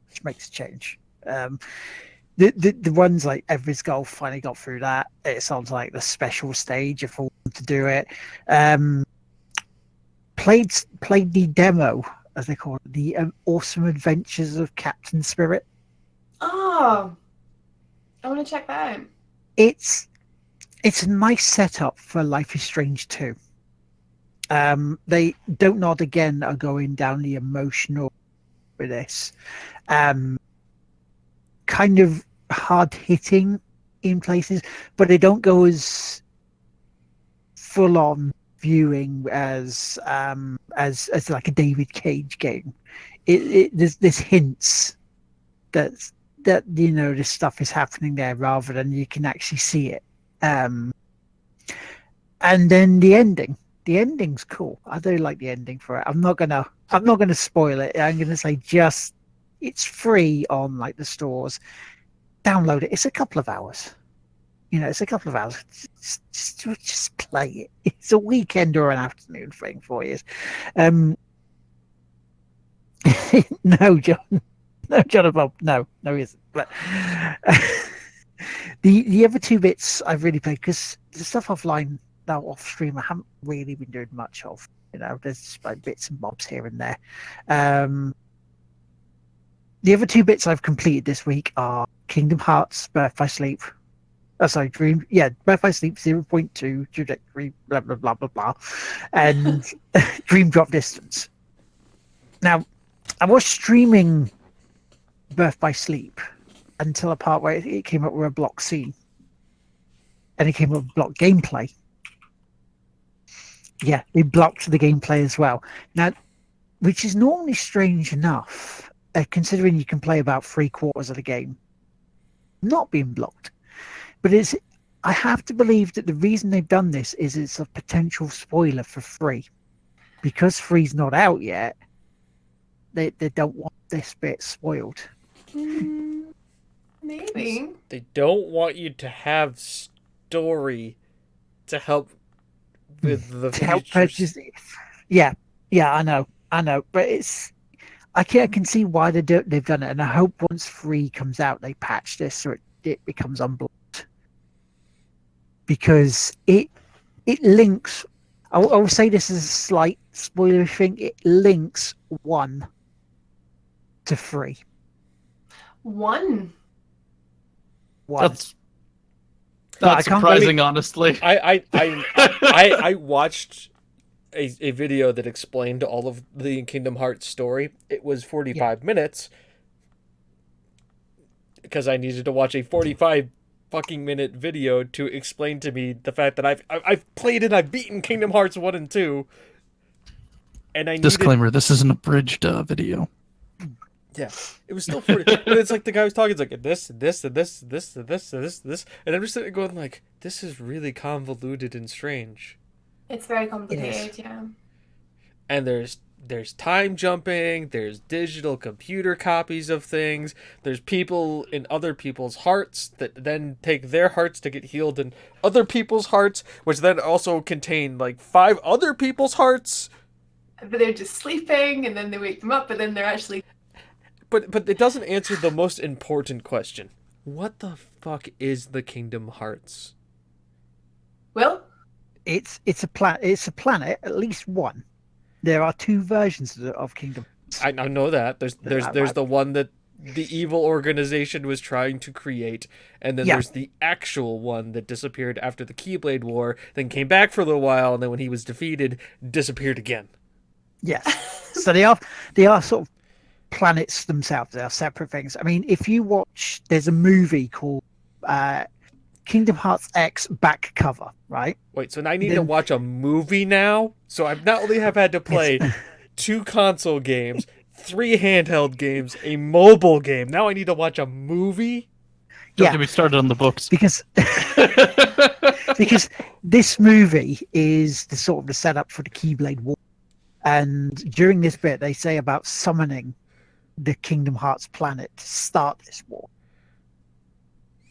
which makes a change. The ones like Everest Golf, finally got through that. It sounds like the special stage if I want to do it. Played the demo, as they call it, the Awesome Adventures of Captain Spirit. Oh, I want to check that out. It's a nice setup for Life is Strange 2. They Don't Nod Again are going down the emotional with this. Kind of hard hitting in places, but they don't go as full on viewing as like a David Cage game. There's hints that you know this stuff is happening there rather than you can actually see it. And then the ending's cool. I do like the ending for it. I'm not gonna spoil it. I'm gonna say just it's free on like the stores. Download it. It's a couple of hours. It's a couple of hours. Just play it. It's a weekend or an afternoon thing for you. No, John. No, John and Bob. No, he isn't. But the other two bits I've really played, because the stuff offline now off stream I haven't really been doing much of. There's just like bits and bobs here and there. The other two bits I've completed this week are Kingdom Hearts Birth by Sleep. Oh, sorry, Birth by Sleep 0.2 trajectory, blah blah blah blah blah, and Dream Drop Distance. Now, I was streaming Birth by Sleep until a part where it came up with a block scene, and it came up with block gameplay. Yeah, they blocked the gameplay as well. Now, which is normally strange enough, considering you can play about 3/4 of the game not being blocked. But I have to believe that the reason they've done this is it's a potential spoiler for 3. Because 3's not out yet, they don't want this bit spoiled. Maybe. They don't want you to have story to help with the To help future. purchase it. Yeah, I know. But I can see why they've done it, and I hope once 3 comes out, they patch this so it becomes unblocked. Because it links. I will say this is a slight spoiler thing. It links 1 to 3. 1. 1. That's I not can't surprising, honestly. I watched a video that explained all of the Kingdom Hearts story. It was 45 minutes because I needed to watch a 45 fucking minute video to explain to me the fact that I've played and I've beaten Kingdom Hearts 1 and 2. And I Disclaimer: this is an abridged video. Yeah, it was still 40. But it's like the guy was talking. It's like this, this, and this, this, and this, and this, and this, and I'm just sitting there going like, this is really convoluted and strange. It's very It complicated, is. yeah. And there's time jumping. There's digital computer copies of things. There's people in other people's hearts that then take their hearts to get healed in other people's hearts, which then also contain like 5 other people's hearts. But they're just sleeping, and then they wake them up, but then they're actually. But it doesn't answer the most important question. What the fuck is the Kingdom Hearts? Will? It's a planet, at least one. There are 2 versions of Kingdom. I know that. There's Right. the one that the evil organization was trying to create, and then Yeah. there's the actual one that disappeared after the Keyblade War, then came back for a little while, and then when he was defeated, disappeared again. Yes. So they are sort of planets themselves. They are separate things. I mean, if you watch, there's a movie called Kingdom Hearts X Back Cover, right? Wait, so now I need to Then- watch a movie now? So I've not only have had to play 2 console games, 3 handheld games, a mobile game. Now I need to watch a movie? Don't Yeah. get me started on the books. Because because this movie is the sort of the setup for the Keyblade War, and during this bit they say about summoning the Kingdom Hearts planet to start this war.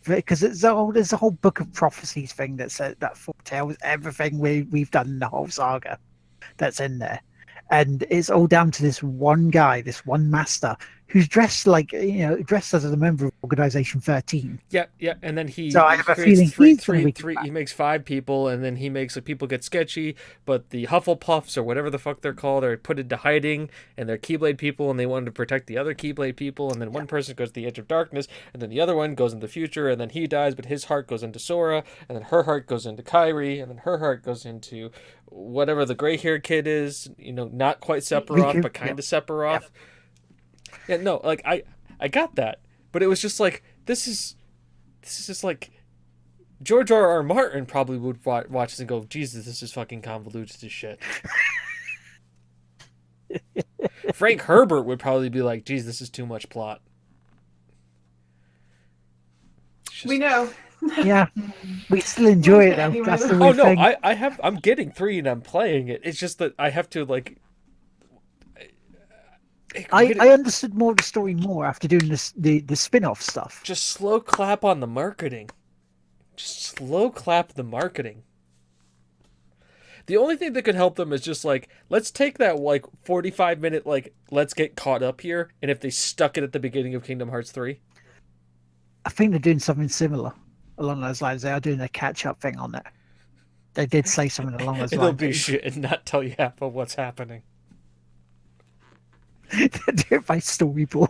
Because there's a whole book of prophecies thing that says that foretells everything we've done in the whole saga that's in there, and it's all down to this one guy, this one master, who's dressed like dressed as a member of Organization 13. Yeah, and then he So I he have a creates feeling he's gonna be back. he makes 5 people, and then he makes like people get sketchy, but the Hufflepuffs or whatever the fuck they're called are put into hiding, and they're Keyblade people, and they wanted to protect the other Keyblade people, and then one person goes to the Edge of Darkness, and then the other one goes into the future, and then he dies, but his heart goes into Sora, and then her heart goes into Kyrie, and then her heart goes into whatever the gray-haired kid is, not quite Sephiroth, Riku, but kind yeah. of Sephiroth. Yeah, no, like I got that, but it was just like this is just like George R. Martin probably would watch this and go, Jesus, this is fucking convoluted as shit. Frank Herbert would probably be like, geez, this is too much plot. It's We just- know. Yeah, we still enjoy it though. Anyway. That's the Oh weird no, thing. I'm getting 3 and I'm playing it. It's just that I have to like. I understood more of the story after doing the spin-off stuff. Just slow clap on the marketing. Just slow clap the marketing. The only thing that could help them is just like, let's take that like 45-minute like let's get caught up here, and if they stuck it at the beginning of Kingdom Hearts 3. I think they're doing something similar along those lines. They are doing a catch-up thing on it. They did say something along those It'll lines. be shit and not tell you half of what's happening. They do it by storyboard.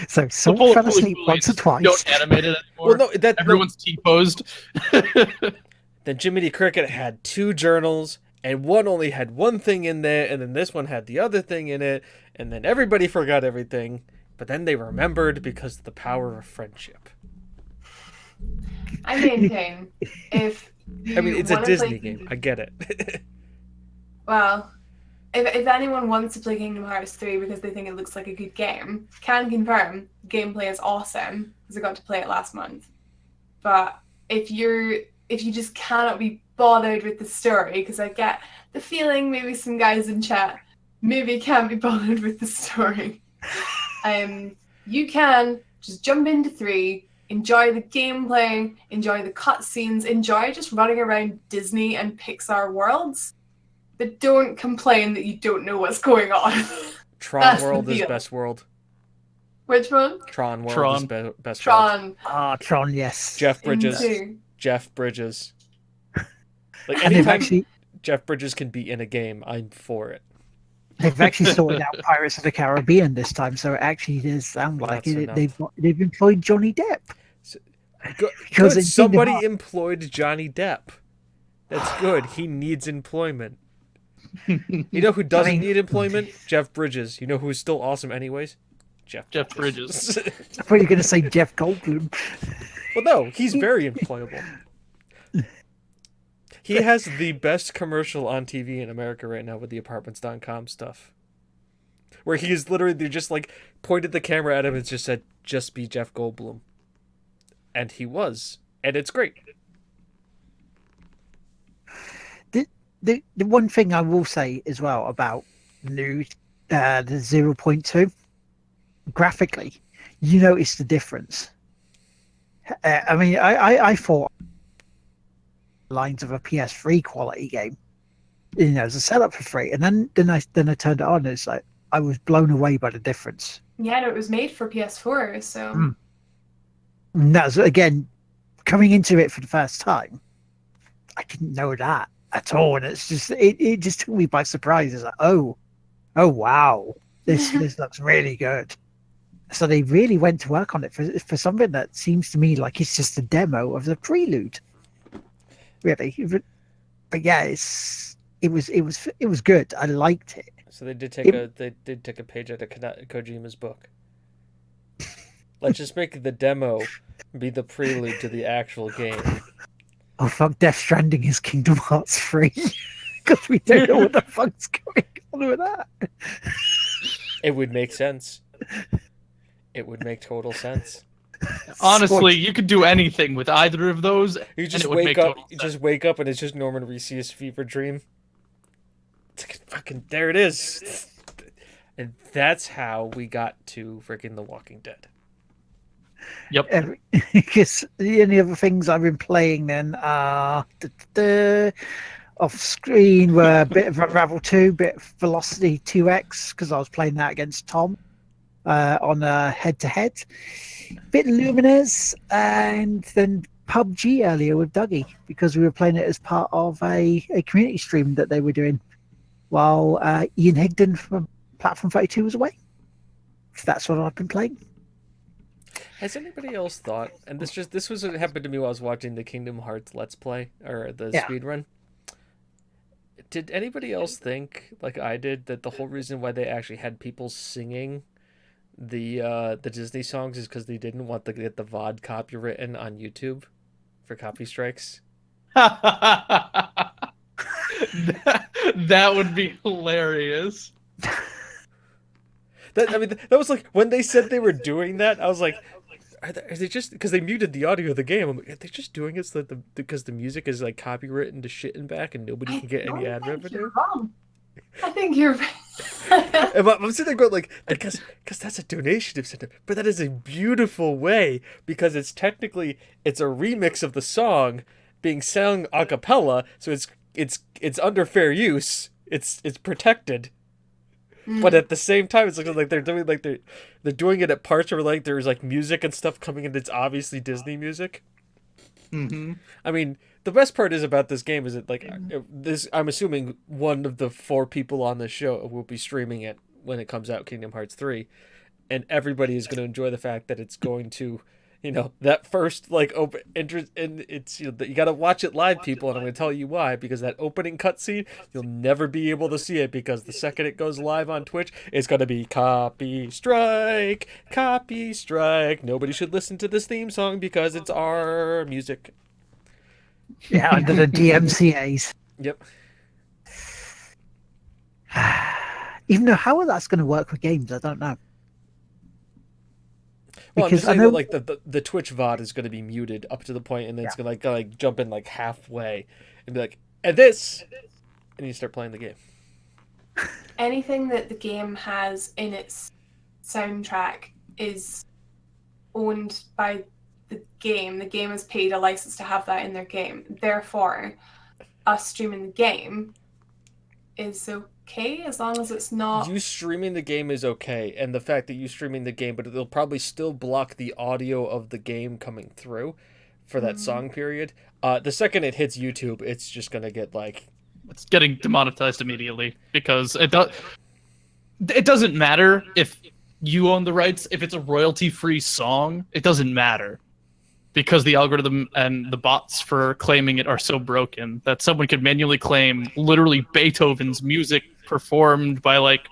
So The someone bullet fell point asleep is once or twice. Don't animate it anymore. Well, no, that Everyone's T-posed. Then Jiminy Cricket had 2 journals, and one only had one thing in there, and then this one had the other thing in it, and then everybody forgot everything, but then they remembered because of the power of friendship. I maintain if I mean, you it's a wanna Disney play game. Kingdom- I get it. Well, if anyone wants to play Kingdom Hearts 3 because they think it looks like a good game, can confirm gameplay is awesome because I got to play it last month. But if you just cannot be bothered with the story, because I get the feeling maybe some guys in chat maybe can't be bothered with the story, you can just jump into 3, enjoy the gameplay, enjoy the cutscenes, enjoy just running around Disney and Pixar worlds. But don't complain that you don't know what's going on. Tron That's the World is deal. best world. Which one? Tron World Tron. is best world. Tron. Ah, Tron, yes. Jeff Bridges. Into. Jeff Bridges. Like And anytime Jeff Bridges can be in a game, I'm for it. they've actually sorted out Pirates of the Caribbean this time, so it actually does sound like That's it. enough. They've employed Johnny Depp. Good. Because in Somebody Kingdom employed Johnny Depp. That's good. He needs employment. You know who doesn't mean- need employment? Jeff Bridges. You know who's still awesome anyways? Jeff Bridges. I thought you were going to say Jeff Goldblum. Well, no, he's very employable. He has the best commercial on TV in America right now with the Apartments.com stuff. where he is literally they just like pointed the camera at him and just said, "Just be Jeff Goldblum," and he was, and it's great. The one thing I will say as well about the 0.2, graphically, you notice the difference. I mean, I thought lines of a PS3 quality game, as a setup for free, and then I turned it on, and it's like I was blown away by the difference. Yeah, no, it was made for PS4, so And that's again coming into it for the first time. I didn't know that at all, and it's just it just took me by surprise. It's like, oh wow, this looks really good. So they really went to work on it for something that seems to me like it's just a demo of the prelude, really. But yeah, it was good. I liked it. So they did take a page out of Kojima's book. Let's just make the demo be the prelude to the actual game. Oh fuck! Death Stranding is Kingdom Hearts 3 because we don't know what the fuck's going on with that. It would make sense. It would make total sense. Honestly, you could do anything with either of those. You just and it would wake make up. total You sense. just wake up, and it's just Norman Reedus' fever dream. It's like, fucking there it is, and that's how we got to freaking The Walking Dead. Yep. Because the only other things I've been playing then are off screen were a bit of Unravel 2, bit of Velocity 2X because I was playing that against Tom on a head-to-head, bit of Lumines, and then PUBG earlier with Dougie because we were playing it as part of a community stream that they were doing while Ian Higdon from Platform 32 was away. So that's what I've been playing. Has anybody else thought? And this was what happened to me while I was watching the Kingdom Hearts Let's Play or the speed run. Did anybody else think, like I did, that the whole reason why they actually had people singing the Disney songs is because they didn't want to get the VOD copywritten on YouTube for copy strikes? that would be hilarious. That was like when they said they were doing that. I was like, are they just because they muted the audio of the game? I'm like, are they just doing it so that because the music is like copywritten to shit and back and nobody can get any ad revenue? You're wrong. I think you're And I'm sitting there going like, because that's a donation incentive, but that is a beautiful way because it's technically a remix of the song being sung a cappella, so it's under fair use. It's protected. But at the same time, it's like they're doing it at parts where like there's like music and stuff coming in that's obviously Disney music. Mm-hmm. I mean, the best part is about this game is that like this. I'm assuming one of the 4 people on this show will be streaming it when it comes out, Kingdom Hearts 3, and everybody is going to enjoy the fact that it's going to, that first like open interest, and it's you got to watch it live, people, and I'm going to tell you why, because that opening cutscene you'll never be able to see it because the second it goes live on Twitch, it's going to be copy strike. Nobody should listen to this theme song because it's our music. Yeah, under the DMCA's. Yep. Even though how that's going to work with games, I don't know. Well, I'm Because just I saying know- that like the Twitch VOD is going to be muted up to the point, and then it's going to like jump in like halfway and be like, and you start playing the game. anything that the game has in its soundtrack is owned by the game. The game has paid a license to have that in their game. Therefore, us streaming the game is okay as long as it's not. You streaming the game is okay, and the fact that you streaming the game, but it'll probably still block the audio of the game coming through for that song period. The second it hits YouTube, it's just gonna get like It's getting demonetized immediately because it doesn't matter if you own the rights. If it's a royalty-free song, it doesn't matter because the algorithm and the bots for claiming it are so broken that someone could manually claim literally Beethoven's music performed by like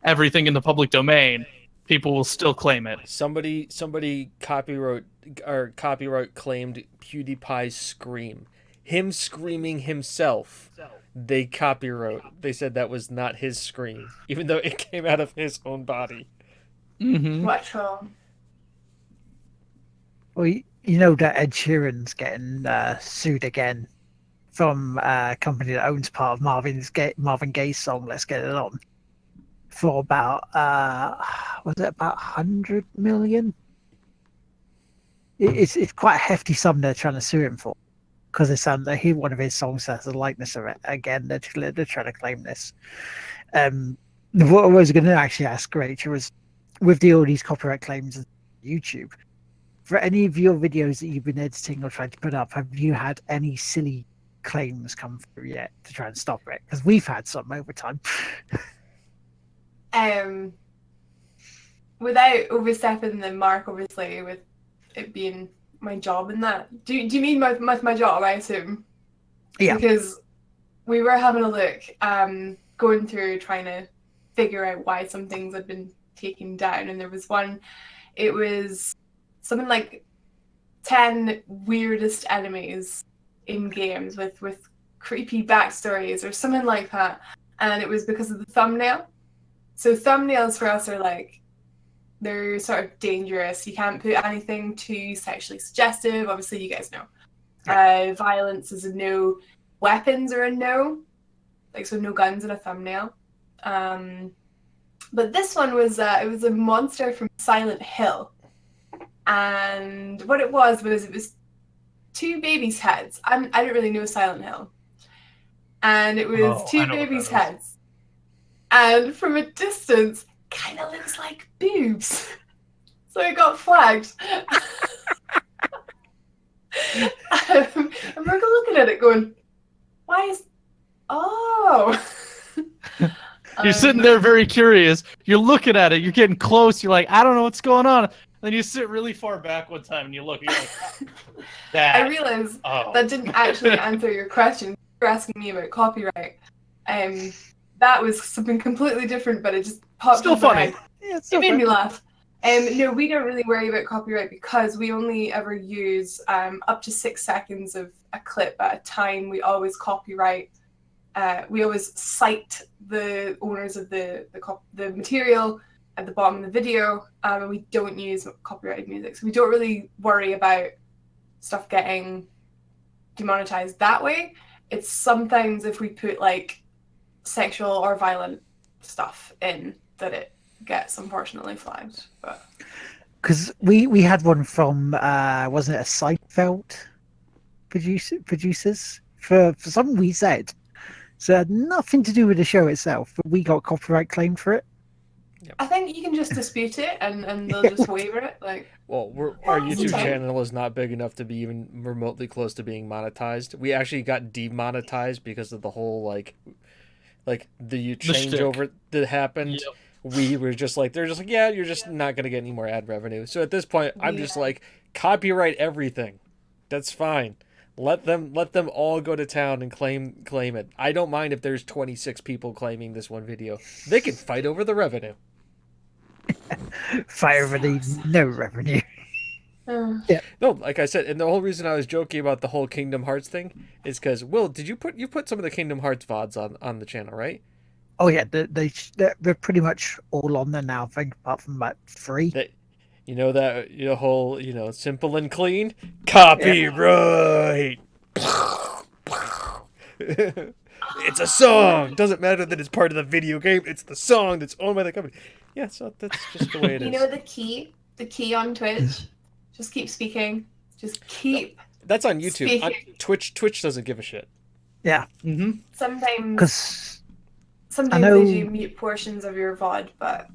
everything in the public domain. People will still claim it. somebody copyright claimed PewDiePie's scream. him screaming himself, they copyright. They said that was not his scream, even though it came out of his own body. Mm-hmm. What troll? Well, you know that Ed Sheeran's getting sued again from a company that owns part of Marvin Gaye's song "Let's Get It On" for about was it about 100 million? It's quite a hefty sum they're trying to sue him for, because they sound that one of his songs has a likeness of it. Again, they're trying to claim this. What I was going to actually ask Rachel was, with all these copyright claims on YouTube, for any of your videos that you've been editing or trying to put up, have you had any silly claims come through yet to try and stop it? Because we've had some over time. Without overstepping the mark, obviously, with it being my job and that. Do you mean with my job, I assume? Yeah. Because we were having a look, going through trying to figure out why some things had been taken down, and there was one, it was something like 10 weirdest enemies in games with creepy backstories or something like that, and it was because of the thumbnail. So thumbnails for us are like, they're sort of dangerous. You can't put anything too sexually suggestive. Obviously, you guys know. Violence is a no. Weapons are a no. Like, so no guns in a thumbnail. But this one was it was a monster from Silent Hill. And what it was two babies' heads. I didn't really know Silent Hill. And it was two babies' heads. And from a distance, kind of looks like boobs. So it got flagged. And we're looking at it going, why is... Oh! You're sitting there very curious. You're looking at it. You're getting close. You're like, I don't know what's going on. Then you sit really far back one time and you look. You're like, that. I realized that didn't actually answer your question. You were asking me about copyright. That was something completely different, but it just popped Still in my funny. head. Yeah, it's It made me laugh. No, we don't really worry about copyright because we only ever use up to 6 seconds of a clip at a time. We always copyright. We always cite the owners of the material at the bottom of the video, and we don't use copyrighted music. So we don't really worry about stuff getting demonetized that way. It's sometimes if we put like sexual or violent stuff in that it gets unfortunately flagged. But because we had one from wasn't it a Seinfeld producers for something we said, so it had nothing to do with the show itself, but we got copyright claim for it. I think you can just dispute it and they'll just waiver it. Like, Well, our YouTube Okay. channel is not big enough to be even remotely close to being monetized. We actually got demonetized because of the whole like the changeover that happened. Yep. We were just like, they're just like, yeah, you're just not gonna get any more ad revenue. So at this point, I'm just like, copyright everything. That's fine. Let them all go to town and claim it. I don't mind if there's 26 people claiming this one video. They can fight over the revenue. Fight over the no revenue. No, like I said, and the whole reason I was joking about the whole Kingdom Hearts thing is because, Will, did you put some of the Kingdom Hearts VODs on the channel, right? Oh yeah, they're pretty much all on there now. I think apart from about 3. You know that whole simple and clean copyright. It's a song. Doesn't matter that it's part of the video game. It's the song that's owned by the company. Yeah, so that's just the way it is. you know the key on Twitch? Just keep speaking. Just keep. That's on YouTube. On Speaking. Twitch doesn't give a shit. Yeah, Mm-hmm. Sometimes because sometimes know- they do mute portions of your VOD, but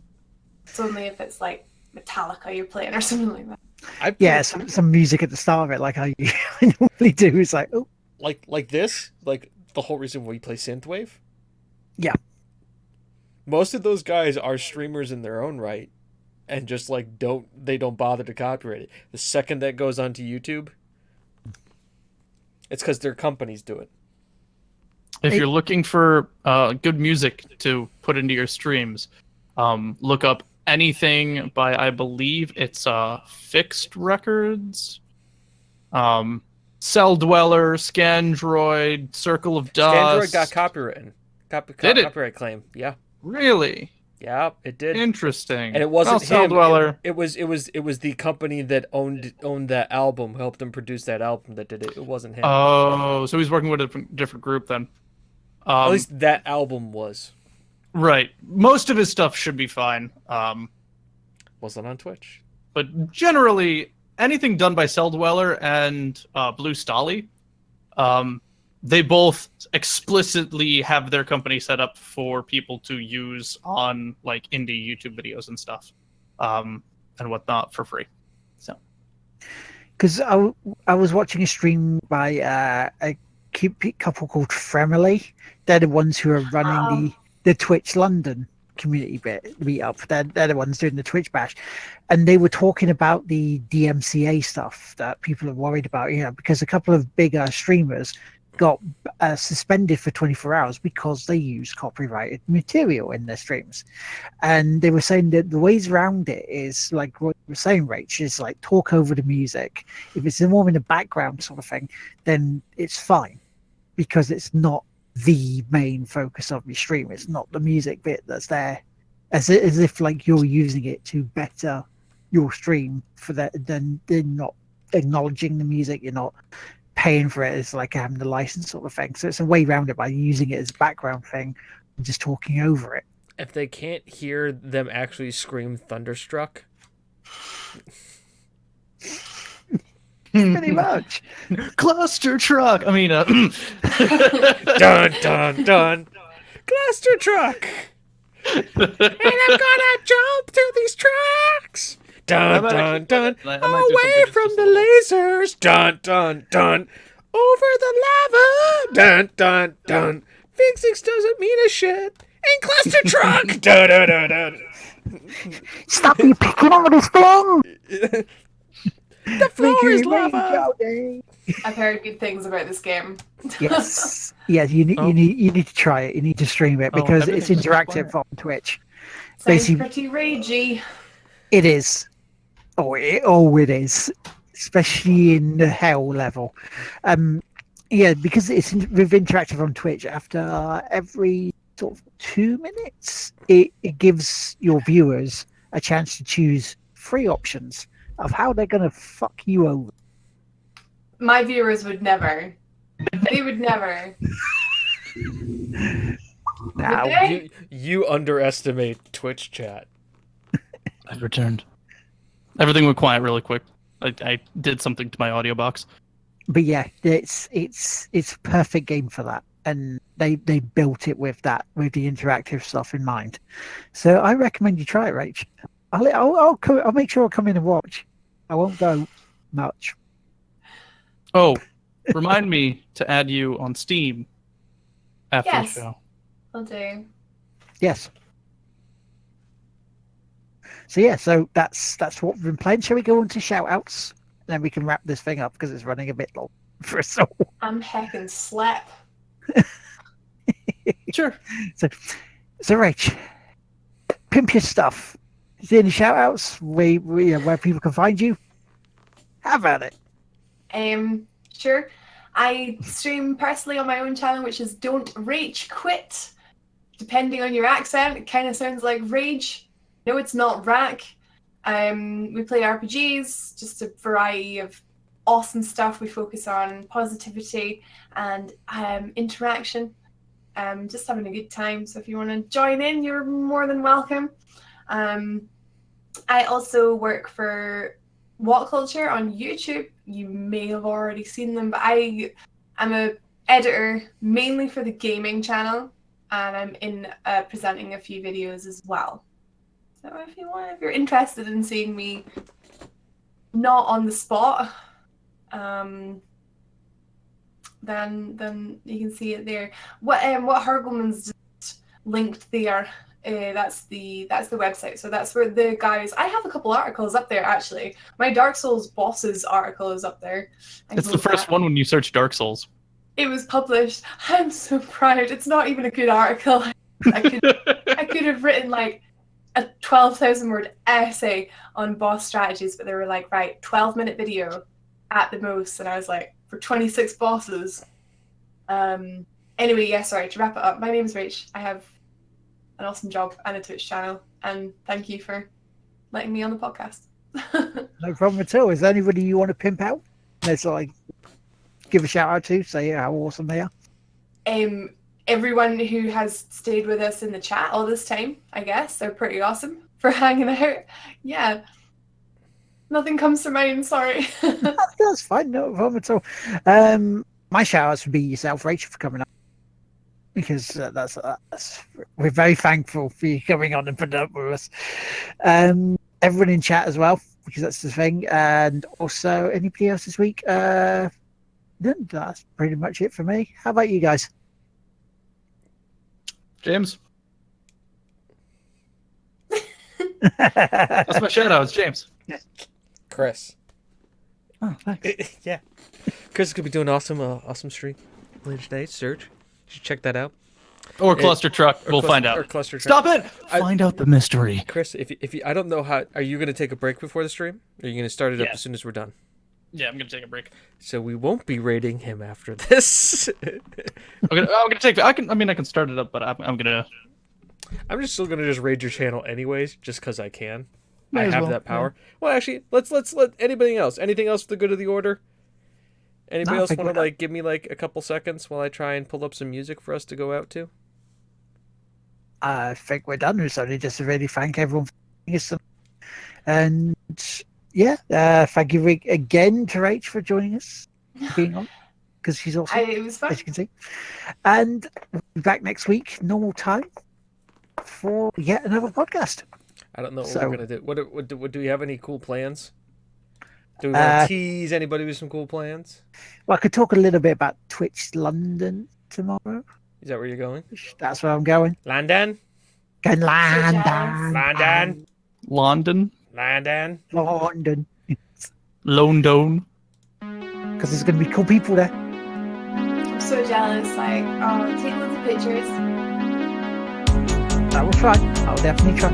it's only if it's like Metallica you're playing or something like that. yeah, some music at the start of it, like I normally do. It's like, oh, like this, like the whole reason we play synthwave. Yeah. Most of those guys are streamers in their own right, and just like don't bother to copyright it. The second that goes onto YouTube, it's because their companies do it. If you're looking for good music to put into your streams, look up anything by, I believe it's Fixed Records. Cell Dweller, Scandroid, Circle of Dust. Android got copywritten. Did it? Copyright claim. Yeah. Really Yeah, it did. interesting. And it wasn't Cell him. Dweller. It was the company that owned that album, helped him produce that album that did it. It wasn't him. Oh, so he's working with a different group then. At least that album was. Right. Most of his stuff should be fine. Wasn't on Twitch. But generally, anything done by Cell Dweller and Blue Stolly, they both explicitly have their company set up for people to use on like indie YouTube videos and stuff, and whatnot for free. So, Because I was watching a stream by a cute couple called Fremily. They're the ones who are running the Twitch London community meetup. They're the ones doing the Twitch bash, and they were talking about the DMCA stuff that people are worried about. Because a couple of bigger streamers got suspended for 24 hours because they use copyrighted material in their streams, and they were saying that the ways around it is like what you were saying, Rach, is like talk over the music. If it's more in the background sort of thing, then it's fine because it's not the main focus of your stream. It's not the music bit that's there, as if like you're using it to better your stream for that. Then they're not acknowledging the music. You're not paying for it. It's like having the license sort of thing. So it's a way around it by using it as a background thing and just talking over it. If they can't hear them actually scream Thunderstruck. Pretty much. Cluster Truck. I mean, Dun dun dun. Cluster truck. And I'm gonna jump through these tracks. Dun dun dun. Away from the lasers. Dun dun dun. Over the lava. Dun dun dun. Physics doesn't mean a shit. And cluster truck. Dun dun dun dun. Stop you picking on this thing! The floor is lava. I've heard good things about this game. Yes. Yes, you need to try it. You need to stream it because it's everything's interactive quiet. on Twitch. Sounds Basically- pretty ragey. It is. It is. Especially in the hell level. Because it's with interactive on Twitch, after every sort of 2 minutes, it gives your viewers a chance to choose 3 options of how they're going to fuck you over. My viewers would never. They would never. Now, Would they? You underestimate Twitch chat. I've returned. Everything went quiet really quick. I did something to my audio box. but yeah, it's a perfect game for that, and they built it with the interactive stuff in mind. So I recommend you try it, Rach. I'll make sure I'll come in and watch. I won't go much. Oh, remind me to add you on Steam after Yes. the show. Will do. Yes. So yeah, so that's what we've been playing. Shall we go on to shout outs? Then we can wrap this thing up because it's running a bit long for us all. I'm heckin' slap. Sure. So Rach, pimp your stuff. Is there any shout outs where people can find you? How about it? Sure. I stream personally on my own channel, which is Don't Rage Quit. Depending on your accent, it kind of sounds like rage. No, it's not rack. We play RPGs, just a variety of awesome stuff. We focus on positivity and interaction. Just having a good time. So if you want to join in, you're more than welcome. I also work for What Culture on YouTube. You may have already seen them, but I'm an editor mainly for the gaming channel, and I'm in presenting a few videos as well. So if you're interested in seeing me not on the spot, then you can see it there. What Hergelman's just linked there. That's the website. So that's where the guys. I have a couple articles up there actually. My Dark Souls bosses article is up there. It's the first one when you search Dark Souls. It was published. I'm so proud. It's not even a good article. I could have written like a 12,000 word essay on boss strategies, but they were like, right, 12-minute video at the most, and I was like, for 26 bosses. Anyway, yeah, sorry, to wrap it up, my name's Rach. I have an awesome job and a Twitch channel, and thank you for letting me on the podcast. No problem at all. Is there anybody you want to pimp out? Let's like give a shout out to, say how awesome they are. Everyone who has stayed with us in the chat all this time, I guess, they're pretty awesome for hanging out. Yeah. Nothing comes to mind, sorry. That's fine, no problem at all. My shout outs would be yourself, Rachel, for coming up. Because that's we're very thankful for you coming on and putting up with us. Everyone in chat as well, because that's the thing. And also anybody else this week? No, that's pretty much it for me. How about you guys? James. That's my shout out. It's James. Chris. Oh, thanks. Yeah. Chris is going to be doing awesome stream later today. Surge. You should check that out. Or Cluster Truck. We'll find out. Or Cluster Truck. Stop it! Find out the mystery. Chris, if you, I don't know how, are you going to take a break before the stream? Or are you going to start it up as soon as we're done? Yeah, I'm gonna take a break. So we won't be rating him after this. I'm gonna take. I can start it up, but I'm gonna. I'm just still gonna just raid your channel anyways, just because I can. Might I as have well, that power. Well, actually, let's let anybody else. Anything else for the good of the order? Anybody else want to give me a couple seconds while I try and pull up some music for us to go out to? I think we're done. It's only just to really thank everyone for listening. And yeah, thank you again to Rach for joining us, being on, because she's awesome. It was fun. As you can see. And we'll be back next week, normal time, for yet another podcast. I don't know what we're gonna do. What do we have any cool plans? Do we want to tease anybody with some cool plans? Well, I could talk a little bit about Twitch London tomorrow. Is that where you're going? That's where I'm going. London? Going London. London? London? London? London. London. Because there's going to be cool people there. I'm so jealous. Take loads of pictures. I will try. I'll definitely try.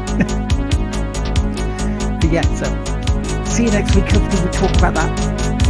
But yeah, so see you next week. Hopefully we'll talk about that.